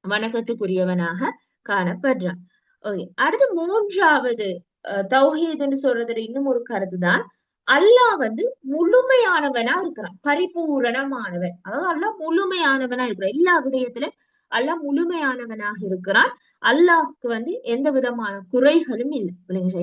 வணக்கத்துக்குரியவனாக காணப்படுறான். ஓகே, அடுத்து மூன்றாவது தௌஹீத்னு சொல்றது இன்னும் ஒரு கருத்து தான், அல்லாஹ் வந்து முழுமையானவனா இருக்கிறான், பரிபூரணமானவன். அதாவது அல்லாஹ் முழுமையானவனா இருக்கிறான், எல்லா விடயத்திலும் அல்லாஹ் முழுமையானவனாக இருக்கிறான். அல்லாஹ்க்கு வந்து எந்த விதமான குறைகளும் இல்லை.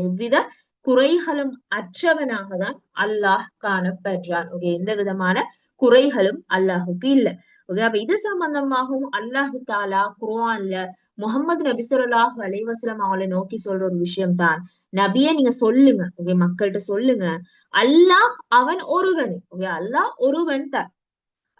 எவ்வித குறைகளும் அற்றவனாக தான் அல்லாஹ் காணப்படுறான். ஓகே, எந்த விதமான குறைகளும் அல்லாஹுக்கு இல்லை. ஓகே, அப்ப இது சம்பந்தமாகவும் அல்லாஹு தாலா குர்ஆன்ல முஹம்மது நபி ஸல்லல்லாஹு அலைஹி வஸல்லம் அவங்களை நோக்கி சொல்ற ஒரு விஷயம் தான், நபியே நீங்க சொல்லுங்க, ஓகே, மக்கள்கிட்ட சொல்லுங்க, அல்லாஹ் அவன் ஒருவன். ஓகே, அல்லாஹ் ஒருவன் தான்.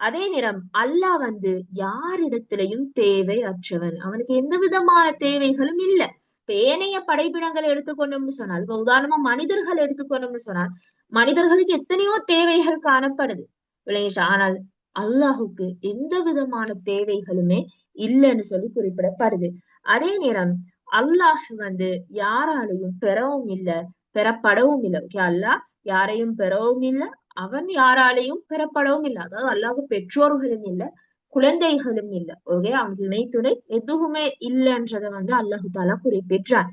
அதே நேரம் அல்லாஹ் வந்து யாரிடத்திலையும் தேவை அற்றவன், அவனுக்கு எந்த விதமான தேவைகளும் இல்லை. இப்ப ஏனைய படைப்பினங்களை எடுத்துக்கொண்டோம்னு சொன்னால், இப்ப உதாரணமா மனிதர்கள் எடுத்துக்கொண்டோம்னு சொன்னால், மனிதர்களுக்கு எத்தனையோ தேவைகள் காணப்படுது. விளங்கிச்சா? ஆனால் அல்லாஹுக்கு எந்த விதமான தேவைகளுமே இல்லைன்னு சொல்லி குறிப்பிடப்படுது. அதே நேரம் அல்லாஹ் வந்து யாராலையும் பெறவும் இல்லை, பெறப்படவும் இல்லை. ஓகே, அல்லாஹ் யாரையும் பெறவும் இல்லை, அவன் யாராலையும் பெறப்படவும் இல்லை. அதாவது அல்லாஹ்வுக்கு பெற்றோர்களும் இல்லை, குழந்தைகளும் இல்லை. ஓகே, அவனுக்கு இணை துணை எதுவுமே இல்லைன்றதை வந்து அல்லாஹு தாலா குறிப்பிட்டான்.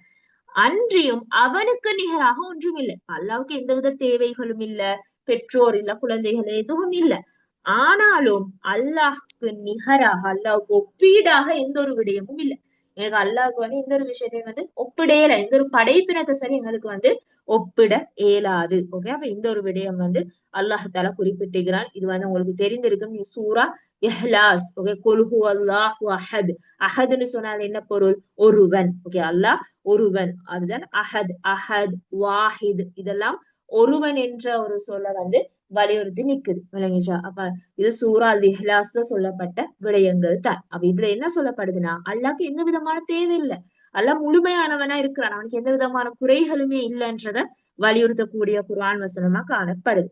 அன்றியும் அவனுக்கு நிகராக ஒன்றும் இல்லை. அல்லாஹ்வுக்கு எந்தவித தேவைகளும் இல்லை, பெற்றோர் இல்ல, குழந்தைகள் எதுவும் இல்லை. ஆனாலும் அல்லாஹ்க்கு நிகராக, அல்லாஹ்வுக்கு ஒப்பீடாக எந்த ஒரு விடயமும் இல்லை. எனக்கு அல்லாஹ்க்கு வந்து எந்த ஒரு விஷயத்தையும் வந்து ஒப்பிடையல, எந்த ஒரு படைப்பினத்தை சரி எங்களுக்கு வந்து ஒப்பிட இயலாது. ஓகே, அப்ப இந்த ஒரு விடயம் வந்து அல்லாஹ் தாலா குறிப்பிட்டிருக்கிறான். இது வந்து உங்களுக்கு தெரிந்திருக்கும், சூரா இஹ்லாஸ். ஓகே, குல் ஹுவல்லாஹு அஹத். அஹத்னு சொன்னால் என்ன பொருள்? ஒருவன். ஓகே, அல்லாஹ் ஒருவன், அதுதான் அஹத். அஹத், வாஹித், இதெல்லாம் ஒருவன் என்ற ஒரு சொல்ல வந்து வலியுறுத்தி நிக்குது. விளங்கிச்சா? அப்ப இது சூரா அல் இஹ்லாஸ்ல சொல்லப்பட்ட விடயங்கள் தான். அப்ப இதுல என்ன சொல்லப்படுதுன்னா, அல்லாஹ்க்கு எந்த விதமான தேவை இல்லை, அல்லாஹ் முழுமையானவனா இருக்கிறான், அவனுக்கு எந்த விதமான குறைகளுமே இல்லைன்றத வலியுறுத்தக்கூடிய குர்ஆன் வசனமா காணப்படுது.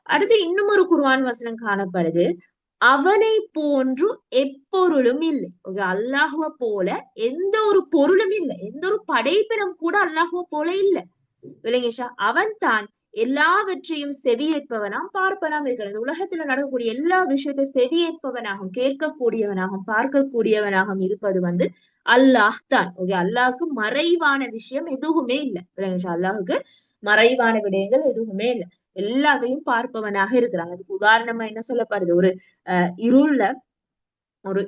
அடுத்து இன்னும் ஒரு குர்ஆன் வசனம் காணப்படுது, அவனை போன்று எப்பொருளும் இல்லை. அல்லாஹுவ போல எந்த ஒரு பொருளும் இல்லை, எந்த ஒரு படைப்பினம் கூட அல்லாஹுவ போல இல்லை. விளங்கிச்சா? அவன் தான் எல்லாவற்றையும் செவியேற்பவனாம் பார்ப்பனாம் இருக்கிறது. உலகத்துல நடக்கக்கூடிய எல்லா விஷயத்தை செவியேற்பவனாகவும் கேட்கக்கூடியவனாகவும் பார்க்கக்கூடியவனாகவும் இருப்பது வந்து அல்லாஹ் தான். ஓகே, அல்லாஹுக்கு மறைவான விஷயம் எதுவுமே இல்லை. விளங்கிச்சா? அல்லாஹுக்கு மறைவான விடயங்கள் எதுவுமே இல்லை, எல்லாத்தையும் பார்ப்பவனாக இருக்கிறாங்க. அதுக்கு உதாரணமா என்ன சொல்லப்படுது, ஒரு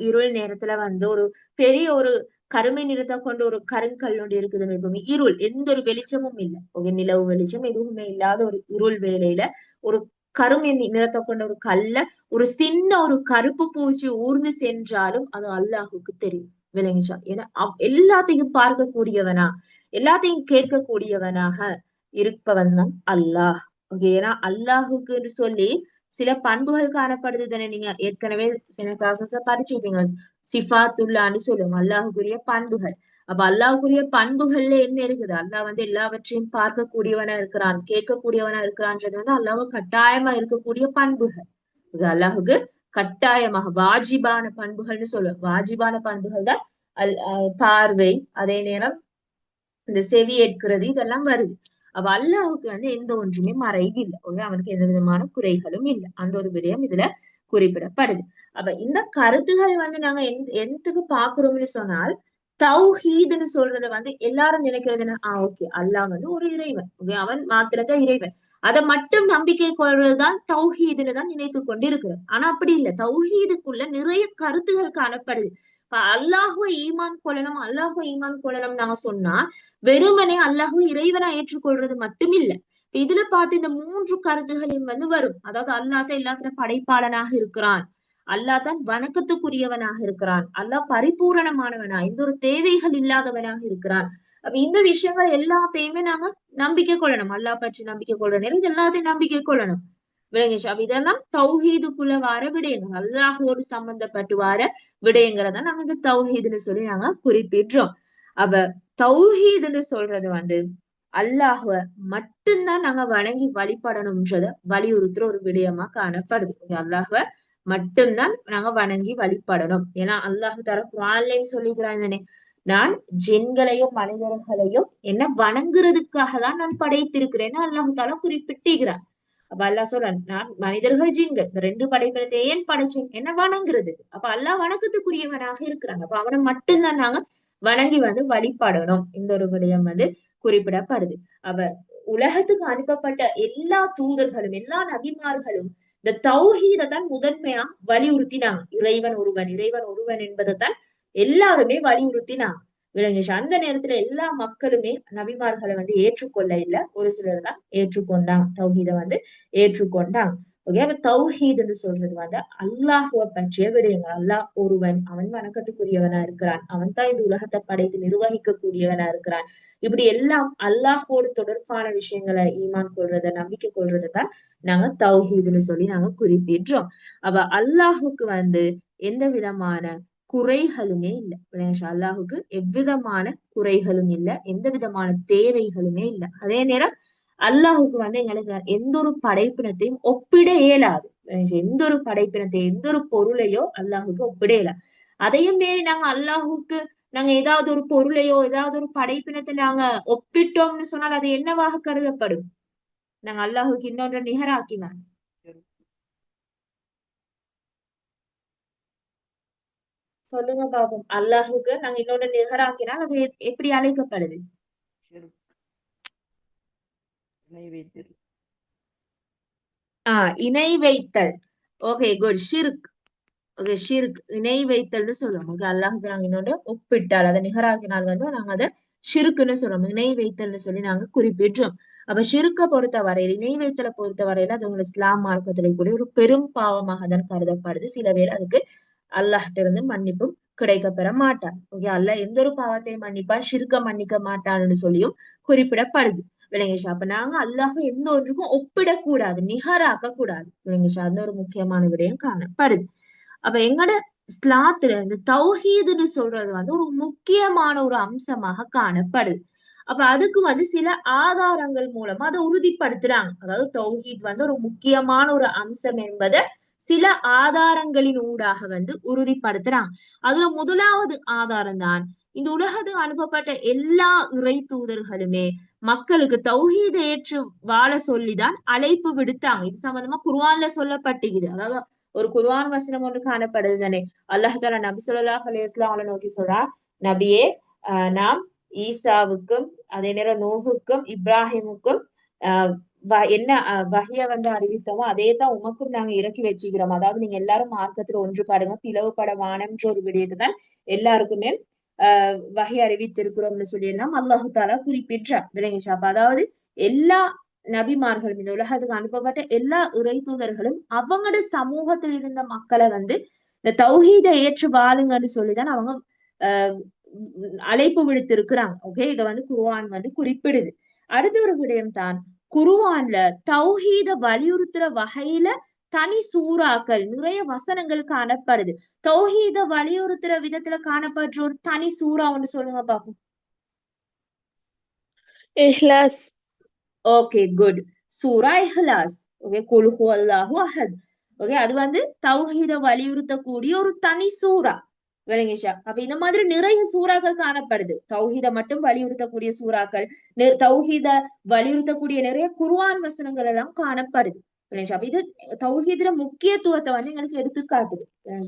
இருள் நேரத்துல வந்து ஒரு பெரிய ஒரு கருமை நிறத்தை கொண்டு ஒரு கருங்கல் ஒன்று இருக்குது. எப்பவுமே இருள், எந்த ஒரு வெளிச்சமும் இல்லை. ஓகே, நிலவு வெளிச்சம் எதுவுமே இல்லாத ஒரு இருள் வேலையில ஒரு கருமை நிறத்தை கொண்ட ஒரு கல்ல ஒரு சின்ன ஒரு கருப்பு பூச்சி ஊர்ந்து சென்றாலும் அது அல்லாஹுக்கு தெரியும். விளங்கிச்சா? ஏன்னா எல்லாத்தையும் பார்க்கக்கூடியவனா, எல்லாத்தையும் கேட்கக்கூடியவனாக இருப்பவன் தான் அல்லாஹ். ஓகே, ஏன்னா அல்லாஹுக்கு சொல்லி சில பண்புகள் காணப்படுது தானே. நீங்க ஏற்கனவே சில கிளாஸஸ்ல படிச்சிருப்பீங்க, சிஃபாத்துல்லான்னு சொல்லுவோம், அல்லாஹுக்குரிய பண்புகள். அப்ப அல்லாஹ்வுக்குரிய பண்புகள்ல என்ன இருக்குது? அல்லாஹ் எல்லாவற்றையும் பார்க்கக்கூடியவனா இருக்கிறான், கேட்கக்கூடியவனா இருக்கிறான்றது அல்லாஹ் கட்டாயமா இருக்கக்கூடிய பண்புகள். இது அல்லாஹுக்கு கட்டாயமாக வாஜிபான பண்புகள்னு சொல்லுவோம். வாஜிபான பண்புகள் தான் பார்வை, அதே நேரம் இந்த செவி ஏற்கிறது, இதெல்லாம் வருது. அப்ப அல்லாஹுக்கு எந்த ஒன்றுமே மறைவு இல்லை. அவனுக்கு எந்த விதமான குறைகளும் இல்லை. அந்த ஒரு விடயம் இதுல குறிப்பிடப்படுது. அப்ப இந்த கருத்துகள் நாங்க எந்தக்கு பாக்குறோம்னு சொன்னால், தௌஹீதுன்னு சொல்றத எல்லாரும் நினைக்கிறது என்ன, ஓகே அல்லாஹ் ஒரு இறைவன், அவன் மாத்திரதான் இறைவன், அதை மட்டும் நம்பிக்கை கொள்றதுதான் தௌஹீதுன்னு தான் நினைத்து கொண்டு இருக்கிறது. ஆனா அப்படி இல்லை. தௌஹீதுக்குள்ள நிறைய கருத்துகள் காணப்படுது. அல்லாஹுவை ஈமான் கொள்ளணும், அல்லாஹுவை ஈமான் கொள்ளணும் நாங்க சொன்னா வெறுமனே அல்லாஹுவை இறைவனா ஏற்றுக்கொள்றது மட்டும் இல்ல. இதுல பார்த்து இந்த 3 கருத்துகளையும் வரும். அதாவது அல்லாஹ் தான் எல்லாத்துல படைப்பாளனாக இருக்கிறான், அல்லாஹ் தான் வணக்கத்துக்குரியவனாக இருக்கிறான், அல்லாஹ் பரிபூரணமானவனா, எந்த ஒரு தேவைகள் இல்லாதவனாக இருக்கிறான். அப்ப இந்த விஷயங்கள் எல்லாத்தையுமே நாங்க நம்பிக்கை கொள்ளணும். அல்லாஹ் பற்றி நம்பிக்கை கொள்ற நேரம் இது எல்லாத்தையும் நம்பிக்கை கொள்ளணும். விளங்கிச்சா? அப்ப இதெல்லாம் தௌஹீதுக்குள்ள வார விடயங்கள், அல்லாஹோடு சம்பந்தப்பட்டு வார விடயங்கிறத நாங்க இந்த தௌஹீதுன்னு சொல்லி நாங்க குறிப்பிடுறோம். அப்ப தௌஹீதுன்னு சொல்றது அல்லாஹுவ மட்டும்தான் நாங்க வணங்கி வழிபடணும்ன்றத வலியுறுத்துற ஒரு விடயமா காணப்படுது. அல்லாஹுவ மட்டும்தான் நாங்க வணங்கி வழிபடணும். ஏன்னா அல்லாஹு தஆலா குர்ஆன்லயும் சொல்லிக்கிறான், நான் ஜின்களையும் மனிதர்களையும் என்ன வணங்குறதுக்காக தான் நான் படைத்திருக்கிறேன்னு அல்லாஹு தஆலா குறிப்பிட்டிருக்கிறான். அப்ப அல்லாஹ் சொல்றான், நான் மனிதர்கள் ஜின்கள் இந்த 2 படைப்பினத்தை ஏன் படைச்சேன், என்ன வணங்குறது. அப்ப அல்லாஹ் வணக்கத்துக்குரியவனாக இருக்கிறாங்க. அப்ப அவனை மட்டும்தான் நாங்க வணங்கி வழிபடணும். இந்த ஒரு விடயம் குறிப்பிடப்படுது. அவ உலகத்துக்கு அனுப்பப்பட்ட எல்லா தூதர்களும் எல்லா நபிமார்களும் இந்த தௌஹீதை தான் முதன்மையா வலியுறுத்தினாங்க. இறைவன் ஒருவன், இறைவன் ஒருவன் என்பதைத்தான் எல்லாருமே வலியுறுத்தினாங்க. விளங்குச்சு? அந்த நேரத்துல எல்லா மக்களுமே நபிமார்களை ஏற்றுக்கொள்ள இல்ல, ஒரு சிலர் தான் ஏற்றுக்கொண்டாங்க, தௌஹீதை ஏற்றுக்கொண்டாங்க. ஓகே, அப்ப தௌஹீதுன்னு சொல்றது அல்லாஹுவ பற்றிய விடயங்கள். அல்லாஹ் ஒருவன், அவன் வணக்கத்துக்குரியவனா இருக்கிறான், அவன் தான் இந்த உலகத்தை படைத்து நிர்வகிக்க கூடியவனா இருக்கிறான். இப்படி எல்லாம் அல்லாஹோடு தொடர்பான விஷயங்களை ஈமான் கொள்றத, நம்பிக்கை கொள்றதான் நாங்க தௌஹீதுன்னு சொல்லி நாங்க குறிப்பிடுறோம். அப்ப அல்லாஹுக்கு எந்த விதமான குறைகளுமே இல்லை. அல்லாஹுக்கு எவ்விதமான குறைகளும் இல்லை, எந்த விதமான தேவைகளுமே இல்லை. அதே நேரம் அல்லாஹுக்கு எங்களுக்கு எந்த ஒரு படைப்பினத்தையும் ஒப்பிட இயலாது. எந்த ஒரு படைப்பினத்தையும் எந்த ஒரு பொருளையோ அல்லாஹுக்கு ஒப்பிட இயலாது. அதையும் மீறி நாங்க அல்லாஹுக்கு நாங்க ஏதாவது ஒரு பொருளையோ ஏதாவது ஒரு படைப்பினத்தை நாங்க ஒப்பிட்டோம்னு சொன்னால் அது என்னவாக கருதப்படும்? நாங்க அல்லாஹுக்கு இன்னொன்று நிகராக்கினான். சொல்லுங்க பாப்போம். அல்லாஹுக்கு நாங்க இன்னொன்று நிகராக்கினால் அது எப்படி அழைக்கப்படுது? இணை வைத்தல். Okay, good. ஷிர்க். ஓகே, ஷிர்க், இணை வைத்தல்னு சொல்லுவோம். ஓகே, அல்லாஹுக்கு நாங்க இன்னொன்று ஒப்பிட்டால், அதை நிகராக்கினால் நாங்க அதை ஷிர்க்குன்னு சொல்றோம், இணை வைத்தல்னு சொல்லி நாங்க குறிப்பிடுறோம். அப்ப ஷிர்க்க பொறுத்த வரையில், இணை வைத்தலை பொறுத்த வரையில அது இஸ்லாம் மார்க்கத்திலே கூட ஒரு பெரும் பாவமாக தான் கருதப்படுது. சில பேர் அதுக்கு அல்லாஹ்ட்ட இருந்து மன்னிப்பும் கிடைக்க பெற மாட்டான். ஓகே, அல்லாஹ் எந்த ஒரு பாவத்தையும் மன்னிப்பான், ஷிர்க்க மன்னிக்க மாட்டான்னு சொல்லியும் குறிப்பிடப்படுது. விளங்கிச்சா? அப்ப நாங்க அல்லாஹ் எந்த ஒன்றுக்கும் ஒப்பிடக்கூடாது, நிகராக்க கூடாது. விளங்கிச்சா? அந்த ஒரு முக்கியமான விடயம் காணப்படுது. அப்ப எங்கட இஸ்லாத்துல இந்த தௌஹீதுன்னு சொல்றது ஒரு முக்கியமான ஒரு அம்சமாக காணப்படுது. அப்ப அதுக்கு சில ஆதாரங்கள் மூலமா அதை உறுதிப்படுத்துறாங்க. அதாவது தௌஹீத் ஒரு முக்கியமான ஒரு அம்சம் என்பதை சில ஆதாரங்களின் ஊடாக உறுதிப்படுத்துறாங்க. அதுல முதலாவது ஆதாரம் தான், இந்த உலகத்துக்கு அனுப்பப்பட்ட எல்லா இறை தூதர்களுமே மக்களுக்கு தௌஹீதை ஏற்று வாழ சொல்லிதான் அழைப்பு விடுத்தாங்க. இது சம்பந்தமா குர்ஆன்ல சொல்லப்பட்டிருக்குது. அதாவது ஒரு குர்ஆன் வசனம் ஒன்று காணப்படுது தானே. அல்லாஹ் தஆலா நபி ஸல்லல்லாஹு அலைஹி வஸல்லம் நோக்கி சொல்றார், நபியே, நாம் ஈசாவுக்கும் அதே நேரம் நூஹுக்கும் இப்ராஹிமுக்கும் என்ன வஹிய அறிவித்தோமோ அதே தான் உமக்கும் நாங்க இறக்கி வச்சுக்கிறோம். அதாவது நீங்க எல்லாரும் மார்க்கத்துல ஒன்றுபடுங்க, பிளவுபட வானம்ன்ற ஒரு விடயத்தை தான் எல்லாருக்குமே வஹி அறிவித்திருக்கிறோம்னு சொல்லி எல்லாம் அல்லாஹு தஆலா குறிப்பிட்டார். விளங்கிச்சா? அப்ப அதாவது எல்லா நபிமார்களும், இந்த உலகத்துக்கு அனுப்பப்பட்ட எல்லா இறை தூதர்களும் அவங்களோட சமூகத்தில் இருந்த மக்களை இந்த தௌஹீதை ஏற்று வாழுங்கன்னு சொல்லிதான் அவங்க அழைப்பு விடுத்திருக்கிறாங்க. ஓகே, இத வந்து குர்ஆன் வந்து குறிப்பிடுது. அடுத்த ஒரு விடயம் தான், குர்ஆன்ல தௌஹீத வலியுறுத்துற வகையில தனி சூறாக்கள் நிறைய வசனங்கள் காணப்படுது. தௌஹீத வலியுறுத்துற விதத்துல காணப்படுற ஒரு தனி சூறா ஒன்று சொல்லுங்க பாப்போம். இஹ்லாஸ். Okay, good. சூரா இஹ்லாஸ். ஓகே, குல் ஹுவல்லாஹு அஹத். ஓகே, அது வந்து தௌஹீத வலியுறுத்தக்கூடிய ஒரு தனி சூறா. விளங்கிச்சா? அப்ப இந்த மாதிரி நிறைய சூறாக்கள் காணப்படுது. தௌஹீத மட்டும் வலியுறுத்தக்கூடிய சூறாக்கள், தௌஹீத வலியுறுத்தக்கூடிய நிறைய குர்ஆன் வசனங்கள் எல்லாம் காணப்படுது. விளங்கிச்சா? அப்ப இது தௌஹீதுல முக்கியத்துவத்தை வந்து எங்களுக்கு எடுத்து காட்டுது.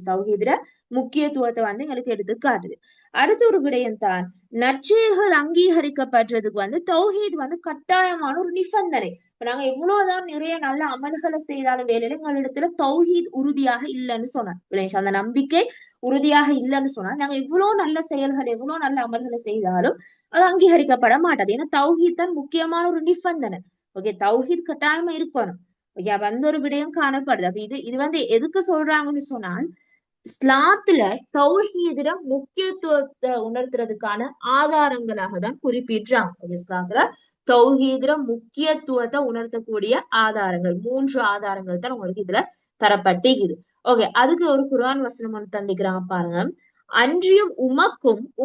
தௌஹீதுல முக்கியத்துவத்தை வந்து எங்களுக்கு எடுத்து காட்டுது. அடுத்த ஒரு விடயம் தான், நற்செயல்கள் அங்கீகரிக்கப்படுறதுக்கு வந்து தௌஹீத் வந்து கட்டாயமான ஒரு நிபந்தனை. இப்ப நாங்க எவ்வளவுதான் நிறைய நல்ல அமல்களை செய்தாலும் வேலையில எங்களிடத்துல தௌஹீத் உறுதியாக இல்லைன்னு சொன்னார். விளங்கிச்சா? அந்த நம்பிக்கை உறுதியாக இல்லைன்னு சொன்னா நாங்க எவ்வளவு நல்ல செயல்கள் எவ்வளவு நல்ல அமல்களை செய்தாலும் அது அங்கீகரிக்கப்பட மாட்டாது. ஏன்னா தௌஹீத் தான் முக்கியமான ஒரு நிபந்தனை. ஓகே, தௌஹீத் கட்டாயமா இருக்கணும். ஓகே, அப்ப அந்த ஒரு விடயம் காணப்படுது. அப்ப இது வந்து எதுக்கு சொல்றாங்கன்னு சொன்னால், இஸ்லாத்துல தௌஹீதுல முக்கியத்துவத்தை உணர்த்துறதுக்கான ஆதாரங்களாக தான் குறிப்பிடுறாங்க. இஸ்லாத்துல தௌஹீதுல முக்கியத்துவத்தை உணர்த்தக்கூடிய ஆதாரங்கள் 3 ஆதாரங்கள் தான் உங்களுக்கு இதுல தரப்பட்டிருக்குது. ஓகே, அதுக்கு ஒரு குர்ஆன் வசனம் ஒன்று தந்திக்கிறாங்க பாருங்க. அன்றியும்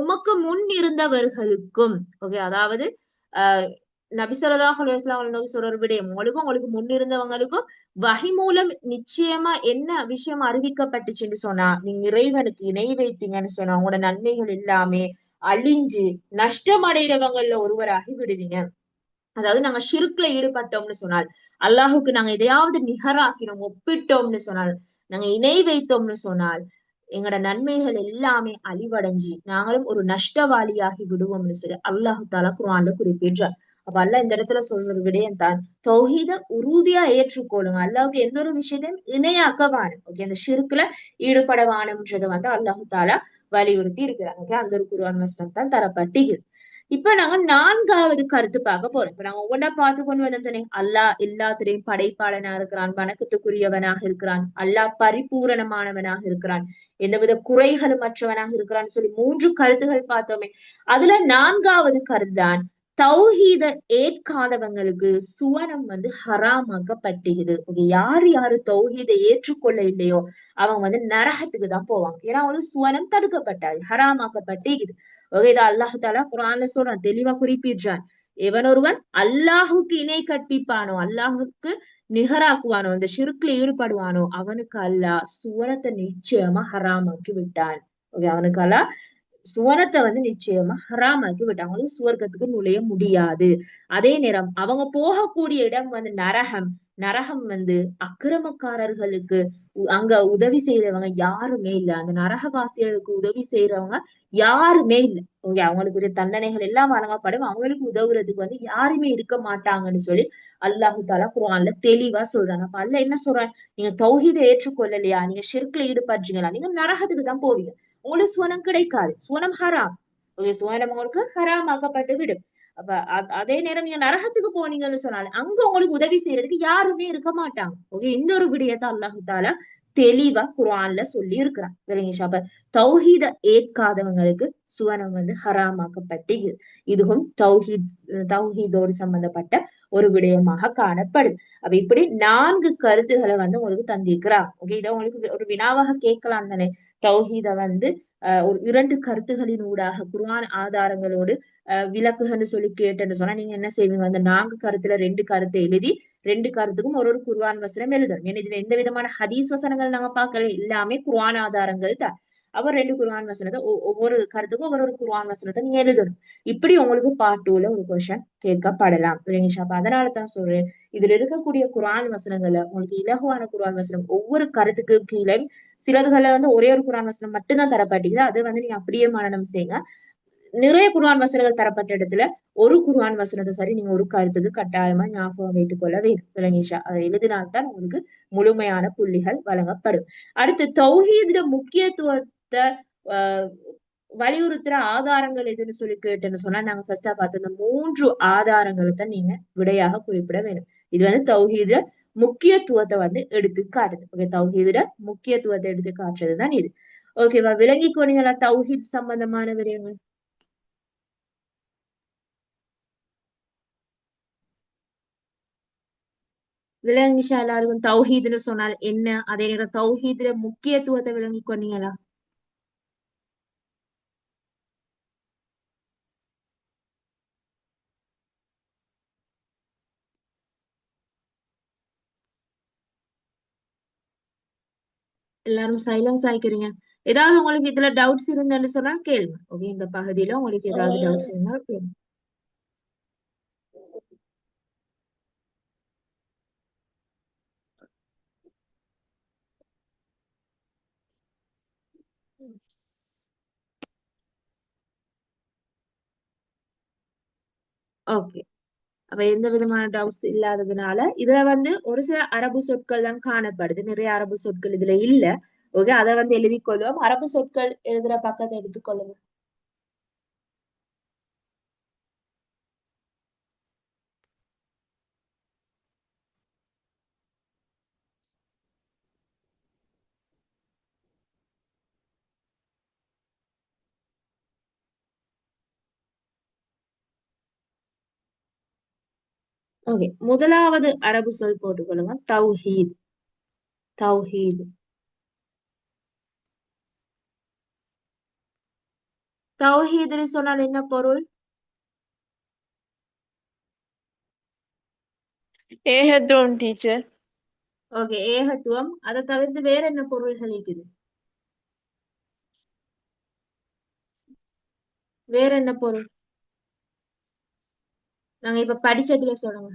உமக்கு முன் இருந்தவர்களுக்கும். ஓகே, அதாவது நபி ஸல்லல்லாஹு அலைஹி வஸல்லம் சொல்ற ஒரு விடயம், உங்களுக்கு முன் இருந்தவங்களுக்கும் வஹி மூலம் நிச்சயமா என்ன விஷயம் அறிவிக்கப்பட்டுச்சுன்னு சொன்னா, நீங்க இறைவனுக்கு இணை வைத்தீங்கன்னு சொன்னா உங்களோட நன்மைகள் எல்லாமே அழிஞ்சு நஷ்டம் அடைகிறவங்கள்ல ஒருவராகி விடுவீங்க. அதாவது நாங்க ஷிர்க்ல ஈடுபட்டோம்னு சொன்னால், அல்லாஹுக்கு நாங்க எதையாவது நிகராக்கினோம், ஒப்பிட்டோம்னு சொன்னால், நாங்க இணை வைத்தோம்னு சொன்னால், எங்களோட நன்மைகள் எல்லாமே அழிவடைஞ்சு நாங்களும் ஒரு நஷ்டவாளியாகி விடுவோம்னு சொல்லி அல்லாஹு தாலா குர்ஆன்ல குறிப்பிடுறார். அப்ப அல்லாஹ் இந்த இடத்துல சொல்ற விடயம் தான், தௌஹீத உறுதியா ஏற்றுக்கொள்ளுங்க. அல்லாஹ்வுக்கு எந்த ஒரு விஷயத்தையும் இணையாக்க வாணும். ஓகே, அந்த ஷிர்க்ல ஈடுபட வாணும்ன்றதை வந்து அல்லாஹு தாலா வலியுறுத்தி இருக்கிறாங்க. ஓகே, அந்த ஒரு குர்ஆன் வசனம் தான் தரப்பட்டிருக்கு. இப்ப நாங்க 4வது கருத்து பார்க்க போறோம். இப்ப நாங்க ஒவ்வொன்றா பார்த்து கொண்டு வந்தோம் தானே. அல்லாஹ் எல்லாத்திலையும் படைப்பாளனா இருக்கிறான், வணக்கத்துக்குரியவனாக இருக்கிறான், அல்லாஹ் பரிபூரணமானவனாக இருக்கிறான், எந்தவித குறைகளும் மற்றவனாக இருக்கிறான்னு சொல்லி 3 கருத்துகள் பார்த்தோமே. அதுல 4வது கருத்து தான், தௌஹீத ஏற்காதவங்களுக்கு சுவனம் வந்து ஹராமாக்கப்பட்டுகிறது. யாரு யாரு தௌஹீத ஏற்றுக்கொள்ள இல்லையோ அவங்க வந்து நரகத்துக்கு தான் போவாங்க. ஏன்னா அவங்க சுவனம் தடுக்கப்பட்டாது, ஹராமாக்கப்பட்டுகிறது. இதை அல்லாஹு தாலா குர்ஆன்ல சொல்றான், தெளிவா குறிப்பிடுறான். எவன் ஒருவன் அல்லாஹுக்கு இணை கற்பிப்பானோ, அல்லாஹுக்கு நிகராக்குவானோ, இந்த ஷிர்க்ல ஈடுபடுவானோ அவனுக்கு அல்லாஹ் சுவனத்தை நிச்சயமா ஹராமாக்கி விட்டான். அவனுக்கு அல்லாஹ் சுவனத்தை வந்து நிச்சயமா ஹராமாக்கி விட்டான். அவங்களுக்கு சுவர்க்கத்துக்கு நுழைய முடியாது. அதே நேரம் அவங்க போகக்கூடிய இடம் வந்து நரகம். நரகம் வந்து அக்கிரமக்காரர்களுக்கு அங்க உதவி செய்யறவங்க யாருமே இல்ல. அந்த நரகவாசிகளுக்கு உதவி செய்யறவங்க யாருமே இல்ல. அவங்களுக்கு தண்டனைகள் எல்லாம் வழங்கப்படும், அவங்களுக்கு உதவுறதுக்கு வந்து யாருமே இருக்க மாட்டாங்கன்னு சொல்லி அல்லாஹு தாலா குர்ஆன்ல தெளிவா சொல்றாங்க. அப்ப அல்லாஹ் என்ன சொல்றான், நீங்க தௌஹீதை ஏற்றுக்கொள்ளலையா, நீங்க ஷிர்க்ல ஈடுபடுறீங்களா, நீங்க நரகத்துக்கு தான் போவீங்க, உங்களுக்கு சுவனம் கிடைக்காது, சுவனம் ஹராம். சுவனம் உங்களுக்கு ஹராமாக்கப்பட்டு விடும். அப்ப அதே நேரம் நீங்க நரகத்துக்கு போனீங்கன்னு சொன்னாலும் அங்க உங்களுக்கு உதவி செய்யறதுக்கு யாருமே இருக்க மாட்டாங்க. இந்த ஒரு விடயத்தை அல்லாஹு தாலா தெளிவா குர்ஆன்ல சொல்லி இருக்கிறான். விளங்கிச்சா? அப்ப தௌஹீத ஏற்காதவங்களுக்கு சுவனம் வந்து ஹராமாக்கப்பட்டு இதுவும் தௌஹீதோடு சம்பந்தப்பட்ட ஒரு விடயமாக காணப்படுது. அப்ப இப்படி 4 கருத்துக்களை வந்து உங்களுக்கு தந்திருக்கிறார். இதை உங்களுக்கு ஒரு வினாவாக கேட்கலாம் தானே. தௌஹீத வந்து ஒரு 2 கருத்துகளின் ஊடாக குர்ஆன் ஆதாரங்களோடு விளக்குகன்னு சொல்லி கேட்டேன்னு சொன்னா நீங்க என்ன செய்வீங்க, அந்த 4 கருத்துல 2 கருத்தை எழுதி 2 கருத்துக்கும் ஒரு குர்ஆன் வசனம் எழுதணும். ஏன்னா இதுல எந்த விதமான ஹதீஸ் வசனங்கள் நாங்க பார்க்கல, எல்லாமே குர்ஆன் ஆதாரங்கள் தான். அவர் 2 குர்ஆன் வசனத்தை ஒவ்வொரு கருத்துக்கும் ஒவ்வொரு குர்ஆன் வசனத்தை நீங்க எழுதணும். இப்படி உங்களுக்கு பார்ட் 2ல ஒரு கொஸ்டின் கேட்கப்படலாம். அப்ப அதனால தான் சொல்றேன், இதுல இருக்கக்கூடிய குர்ஆன் வசனங்கள்ல உங்களுக்கு இலகுவான குர்ஆன் வசனம் ஒவ்வொரு கருத்துக்கு கீழே சிலதுகளை வந்து ஒரே ஒரு குர்ஆன் வசனம் மட்டும்தான் தரப்பட்டிருக்குது, அதை வந்து நீங்க அப்படியே மனனம் செய்யுங்க. நிறைய குர்ஆன் வசனங்கள் தரப்பட்ட இடத்துல ஒரு குர்ஆன் வசனத்தை சரி நீங்க ஒரு கருத்துக்கு கட்டாயமா ஞாபகம் வைத்துக் கொள்ள வேண்டும். விளங்கிச்சா? அதை எழுதினால்தான் உங்களுக்கு முழுமையான புள்ளிகள் வழங்கப்படும். அடுத்து தௌஹீத முக்கியத்துவத்தை வலியுறுத்துற ஆதாரங்கள் எதுன்னு சொல்லி கேட்டுன்னு சொன்னா நாங்க ஃபர்ஸ்டா பார்த்த இந்த 3 ஆதாரங்களை தான் நீங்க விடையாக குறிப்பிட வேண்டும். இது வந்து தௌஹீத முக்கியத்துவத்தை வந்து எடுத்து காட்டுது. தௌஹீத முக்கியத்துவத்தை எடுத்து காட்டுறதுதான் இது. ஓகேவா? விளங்கிக்கோனீங்களா தௌஹீத் சம்பந்தமான விடயங்கள்? விளங்கிச்சா எல்லாருக்கும் தௌஹீத்னு சொன்னால் என்ன, அதே நேரம் தௌஹீத்ல முக்கியத்துவத்தை விளங்கிக்கொண்டீங்களா? எல்லாரும் சைலன்ஸ் ஆயிக்கிறீங்க. ஏதாவது உங்களுக்கு இதுல டவுட்ஸ் இருந்தேன்னு சொன்னா கேளுங்க. ஓகே, இந்த பகுதியில உங்களுக்கு ஏதாவது டவுட்ஸ் இருந்தாலும் கேளுங்க. ஓகே, அப்ப எந்த விதமான டவுட்ஸ் இல்லாததுனால இதுல வந்து ஒரு சில அரபு சொற்கள் தான் காணப்படுது, நிறைய அரபு சொற்கள் இதுல இல்ல. ஓகே, அதை வந்து எழுதிக்கொள்வோம். அரபு சொற்கள் எழுதுற பக்கத்தை எடுத்துக்கொள்ளுங்க. ஓகே, முதலாவது அரபு சொல் போட்டுக்கொள்ளுங்க. தௌஹீத். தௌஹீத். தௌஹீத்னு சொன்னால் என்ன பொருள்? ஏகத்துவம் டீச்சர். ஓகே, ஏகத்துவம். அதை தவிர்த்து வேற என்ன பொருள்கள் இருக்குது? வேற என்ன பொருள் நாங்க இப்ப படிச்சதுல சொல்லுங்க.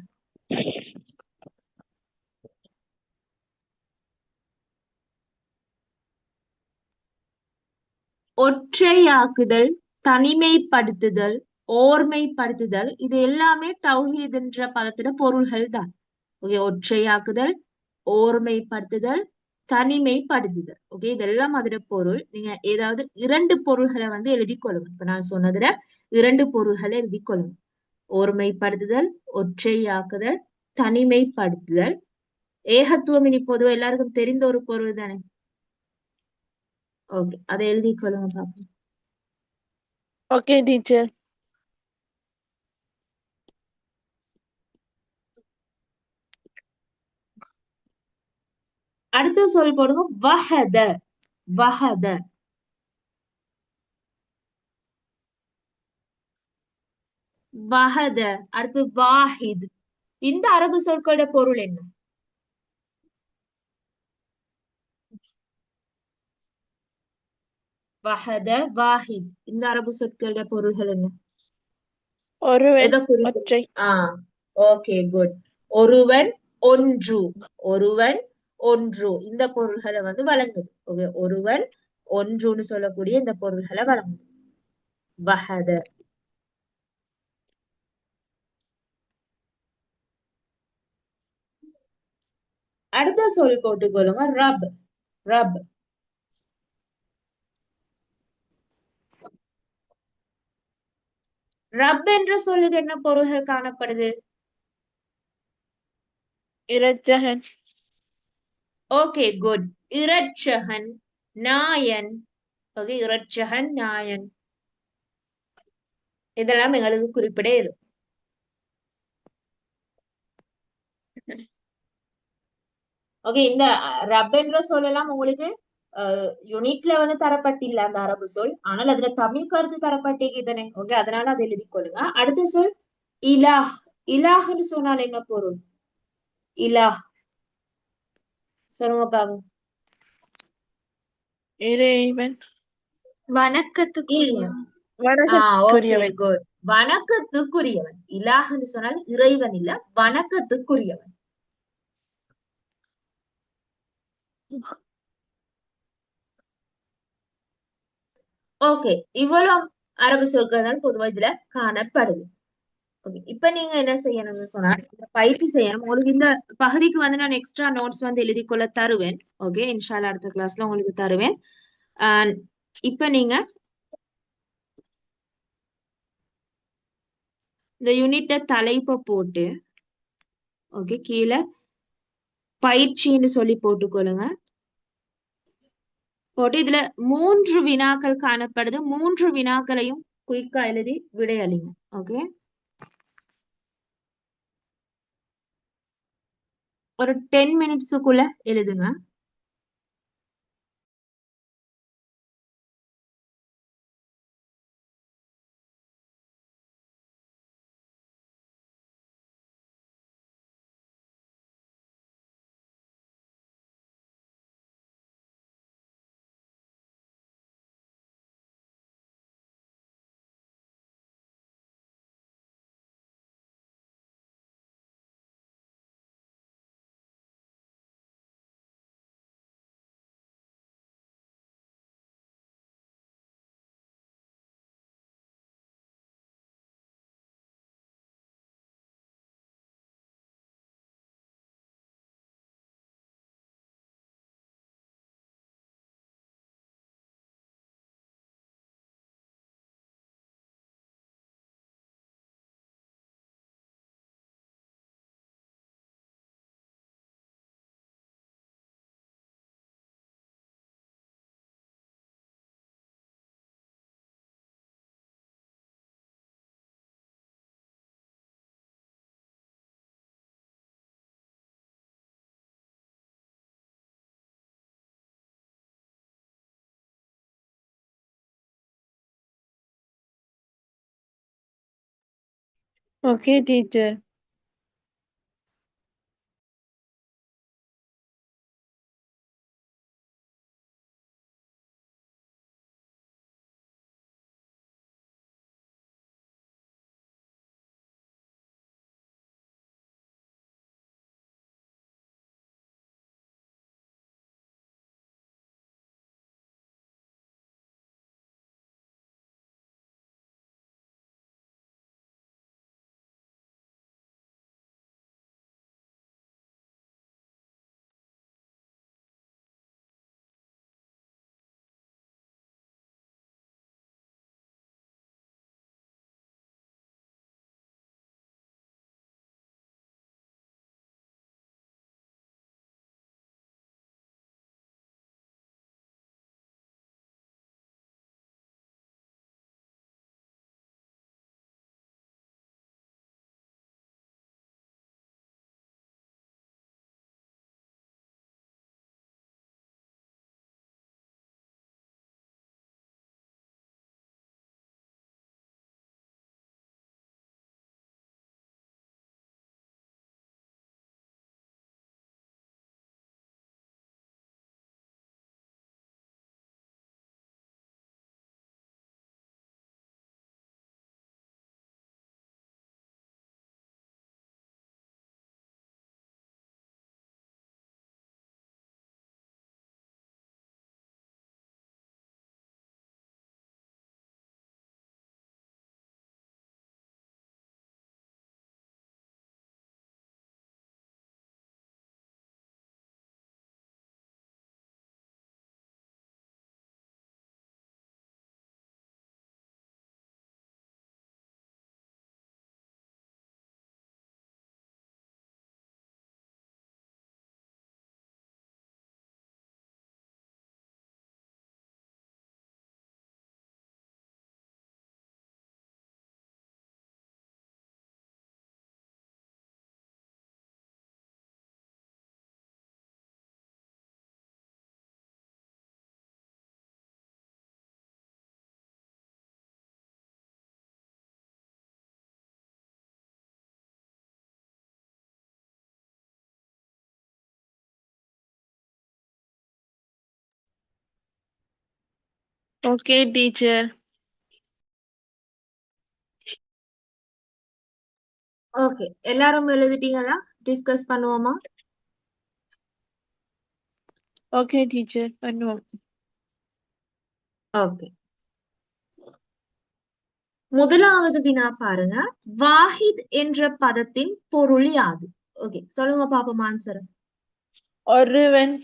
ஒற்றையாக்குதல், தனிமைப்படுத்துதல், ஓர்மைப்படுத்துதல், இது எல்லாமே தௌஹீத் என்ற பதத்தோட பொருள்கள் தான். ஓகே, ஒற்றையாக்குதல், ஓர்மைப்படுத்துதல், தனிமைப்படுத்துதல். ஓகே, இதெல்லாம் அதோட பொருள். நீங்க ஏதாவது இரண்டு பொருள்களை வந்து எழுதி கொள்ளுங்க. இப்ப நான் சொன்னதுல இரண்டு பொருள்களை எழுதி கொள்ளுங்க. ஓர்மைப்படுத்துதல், ஒற்றையாக்குதல், தனிமைப்படுத்துதல். ஏகத்துவம் இனி பொதுவா எல்லாருக்கும் தெரிந்த ஒரு பொருள் தானே. ஓகே, அதை எழுதி கொள்ளுங்க பாப்போம். Okay teacher. அடுத்த சொல் போடுங்க. வஹத. வஹத. வஹத. அடுத்து வாஹித். இந்த அரபு சொற்களோட பொருள் என்ன? வஹத, வாஹித், இந்த அரபு சொற்களோட பொருள்கள் என்ன? ஒருவன், எதை குறிக்கும்? ஒற்றை. Okay, good. ஒருவன், ஒன்று. ஒருவன், ஒன்று, இந்த பொருள்களை வந்து வழங்குது. ஓகே, ஒருவன், ஒன்றுன்னு சொல்லக்கூடிய இந்த பொருள்களை வழங்குது. வஹத. அடுத்த சொல் போட்டுக்கொள்ளுங்க. ரப். ரப். ரப் என்ற சொல்லுக்கு என்ன பொருள்கள் காணப்படுது? இரட்சகன். Okay, good. இரட்சகன், நாயன். ஓகே, இரட்சகன், நாயன், இதெல்லாம் எங்களுக்கு குறிப்பிட இயலும். ஓகே, இந்த ரப் என்ற சொல்லலாம் உங்களுக்கு யூனிட்ல வந்து தரப்பட்டில்ல அந்த அரபு சொல், ஆனால் அதுல தமிழ் கருத்து தரப்பட்டிருக்குதானே. ஓகே, அதனால அதை எழுதி கொள்ளுங்க. அடுத்த சொல் இலாஹ். இலாஹ்னு சொன்னால் என்ன பொருள்? இலாஹ் சொல்லுங்க பாருங்க. இறைவன். வணக்கத்துக்குரியவன். ஓகே, வணக்கத்துக்குரியவன். குட். வணக்கத்துக்குரியவன். இலாஹ்னு சொன்னால் இறைவன் இல்ல, வணக்கத்துக்குரியவன். ஓகே, இவ்வளவு அரபு சொற்கள் தான் பொதுவா இதுல காணப்படுது. ஓகே, இப்ப நீங்க என்ன செய்யணும்னு சொன்னா இந்த பயிற்சி செய்யணும். உங்களுக்கு இந்த பகுதிக்கு வந்து நான் எக்ஸ்ட்ரா நோட்ஸ் வந்து எழுதி கொள்ள தருவேன். ஓகே, இன்ஷால்லா அடுத்த கிளாஸ்ல உங்களுக்கு தருவேன். ஆஹ் இப்ப நீங்க இந்த யூனிட்ட தலைப்பை போட்டு ஓகே கீழே பயிற்சின்னு சொல்லி போட்டுக்கொள்ளுங்க. போட்டு இதுல 3 வினாக்கள் காணப்படுது. 3 வினாக்களையும் குயிக்கா எழுதி விடையளிங்க. ஓகே, ஒரு 10 மினிட்ஸுக்குள்ள எழுதுங்க. Okay, teacher. Okay, teacher. Okay, எல்லாரும் எழுதிட்டீங்களா? டிஸ்கஸ் பண்ணுவோமா? Okay, teacher. பண்ணுவோம். ஓகே, முதலாவது வினா பாருங்க. வாஹித் என்ற பதத்தின் பொருள் யாது? ஓகே, சொல்லுங்க பாப்போம் ஆன்சர். ஒருவன்.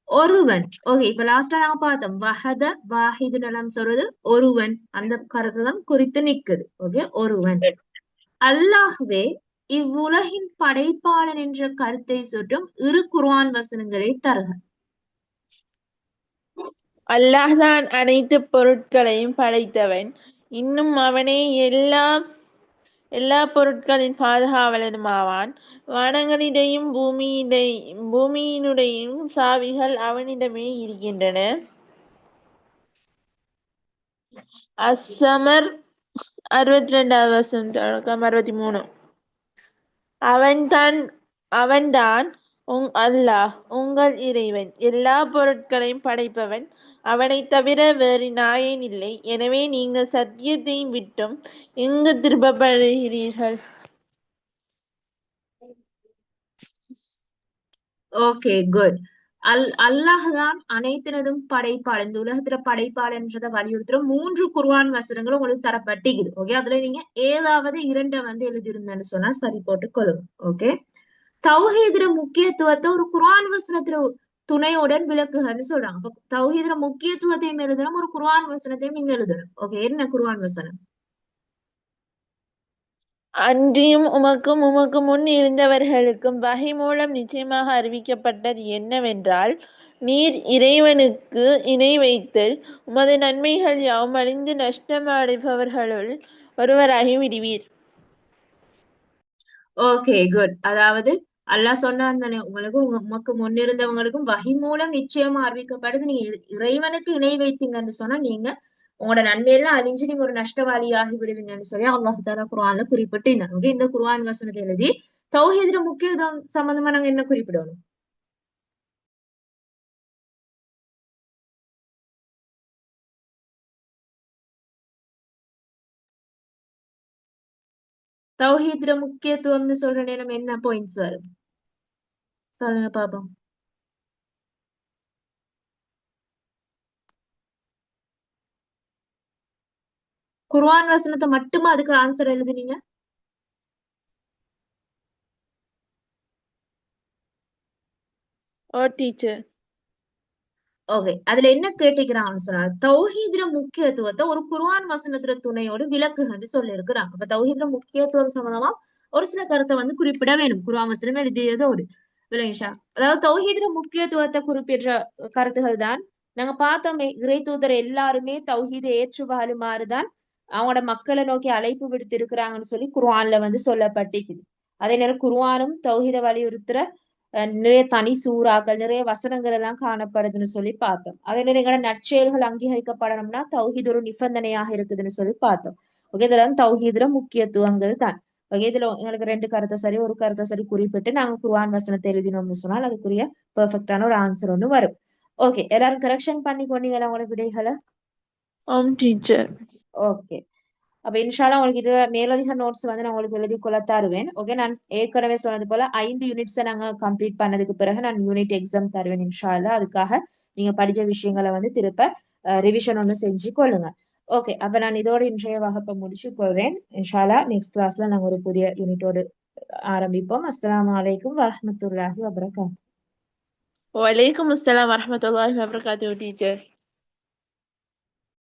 ஒருவன். ஓகே, இப்ப லாஸ்டா நாம பார்த்தோம் வஹத வாஹித் நம்ம சொல்றது ஒருவன், அந்த கருத்து தான் குறித்து நிக்குது. ஓகே, ஒருவன். அல்லாஹ்வே இவ்வுலகின் படைப்பாளன் என்ற கருத்தை சுட்டும் இரு குர்ஆன் வசனங்களை தருக. அல்லாஹ் தான் அனைத்து பொருட்களையும் படைத்தவன். இன்னும் அவனே எல்லா பொருட்களின் பாதுகாவலனுமாவான். வானங்களிடையும் பூமியினுடையும் சாவிகள் அவனிடமே இருக்கின்றன. அஸ்ஸமர் 62வது வசனம் தொடக்கம் 63. அவன்தான் அல்லாஹ் உங்கள் இறைவன், எல்லா பொருட்களையும் படைப்பவன். அவனைத் தவிர வேறு நாயன் இல்லை. எனவே நீங்கள் சத்தியத்தை விட்டும் எங்கு திருப்பப்படுகிறீர்கள்? Okay good. அல்லாஹ் தான் அனைத்தினதும் படைப்பாளன். இந்த உலகத்துல படைப்பாளன்றதை வலியுறுத்துற 3 குர்ஆன் வசனங்களும் உங்களுக்கு தரப்பட்டிக்குது. ஓகே, அதுல நீங்க ஏதாவது 2 வந்து எழுதிருந்தேன்னு சொன்னா சரி போட்டு கொள்ளுங்க. ஓகே, தௌஹீதுற முக்கியத்துவத்தை ஒரு குர்ஆன் வசனத்துல துணையுடன் விளக்குகன்னு சொல்றாங்க. அப்ப தௌஹீதுற முக்கியத்துவத்தையும் எழுதணும், ஒரு குர்ஆன் வசனத்தையும் நீங்க எழுதணும். ஓகே, என்ன குர்ஆன் வசனம்? அன்றியும் உமக்கு முன் இருந்தவர்களுக்கும் வகை மூலம் நிச்சயமாக அறிவிக்கப்பட்டது என்னவென்றால், நீர் இறைவனுக்கு இணை வைத்தல் உமது நன்மைகள் யாவும் அழிந்து நஷ்டம் அடைபவர்களுள் ஒருவராகி விடுவீர். Okay good. அதாவது அல்லாஹ் சொன்னான் தானே, உமக்கு முன்னிருந்தவங்களுக்கும் வஹி மூலம் நிச்சயமா அறிவிக்கப்படுது, நீங்க இறைவனுக்கு இணை வைத்தீங்கன்னு சொன்னா நீங்க உங்களோட நன்மையெல்லாம் அழிஞ்சு நீங்க ஒரு நஷ்டவாளி ஆகி விடுவீங்கன்னு சொல்லி அல்லாஹ் தாலா குர்ஆன்ல குறிப்பிட்டு இருந்தாங்க. ஓகே, இந்த குர்ஆன் வசனத்தை எழுதி தௌஹீதுல முக்கியத்துவம் சம்பந்தமா நாங்க என்ன குறிப்பிடணும்? தௌஹீதுல முக்கியத்துவம்னு சொல்ற நேரம் என்ன பாயிண்ட்ஸ் வரும்? சொல்லுங்க பாப்போம். குர்ஆன் வசனத்தை மட்டுமா அதுக்கு ஆன்சர் எழுதுனீங்க? ஓ டீச்சர். ஓகே, அதுல என்ன கேட்டுக்கிறான்னு சொன்னா தௌஹீதுல முக்கியத்துவத்தை ஒரு குர்ஆன் வசனத்துல துணையோடு விளக்குகன்னு சொல்லி இருக்கிறாங்க. அப்ப தௌஹீதுல முக்கியத்துவம் சம்பந்தமா ஒரு சில கருத்தை வந்து குறிப்பிட வேணும் குர்ஆன் வசனம் எழுதியதோடு. விளங்கிஷா? அதாவது தௌஹீதுல முக்கியத்துவத்தை குறிப்பிடுற கருத்துகள் தான் நாங்க பார்த்தோமே. இறை தூதர் எல்லாருமே தௌஹீதை ஏற்று வாழுமாறுதான் அவங்களோட மக்களை நோக்கி அழைப்பு விடுத்து இருக்கிறாங்கன்னு சொல்லி குர்ஆன்ல வந்து சொல்லப்பட்டிருக்குது. அதே நேரம் குர்ஆனும் தௌஹீதை வலியுறுத்துற நிறைய தனி சூறாக்கள், நிறைய வசனங்கள் எல்லாம் காணப்படுதுன்னு சொல்லி பார்த்தோம். அதே நேரம் எங்களோட நற்செயல்கள் அங்கீகரிக்கப்படணும்னா தௌஹீத் ஒரு நிபந்தனையாக இருக்குதுன்னு சொல்லி பார்த்தோம். ஓகே, இதெல்லாம் தௌஹீதுல முக்கியத்துவங்கள் தான். ஓகே, இதுல எங்களுக்கு 2 கருத்தை சரி, ஒரு கருத்தை சரி குறிப்பிட்டு நாங்க குர்ஆன் வசனத்தை எழுதினோம்னு சொன்னால் அதுக்குரிய பெர்ஃபெக்டான ஒரு ஆன்சர் ஒண்ணு வரும். ஓகே, எல்லாரும் கரெக்ஷன் பண்ணி கொண்டீங்களா உங்களோட விடைகளை? ஆம் டீச்சர். ஓகே, அப்ப இன்ஷால்லா உங்களுக்கு இது மேலதிக நோட்ஸ் வந்து நான் உங்களுக்கு எழுதி கொள்ள தருவேன். ஓகே, நான் ஏற்கனவே சொன்னது போல 5 யூனிட்ஸை நாங்க கம்ப்ளீட் பண்ணதுக்கு பிறகு நான் யூனிட் எக்ஸாம் தருவேன் இன்ஷால்லா. அதுக்காக நீங்க படிச்ச விஷயங்களை வந்து திருப்ப ரிவிஷன் ஒன்று செஞ்சு கொள்ளுங்க. ஓகே, அப்ப நான் இதோட இன்றைய வகுப்பை முடிச்சு கொள்றேன். இன்ஷால்லா நெக்ஸ்ட் கிளாஸ்ல நாங்க ஒரு புதிய யூனிட்டோடு ஆரம்பிப்போம். அஸ்ஸலாமு அலைக்கும் வரஹ்மத்துல்லாஹி வபரகாத்துஹு. வலைக்கும் அஸ்ஸலாம் வரஹ்மத்துல்லாஹி வபரகாத்துஹு டீச்சர்.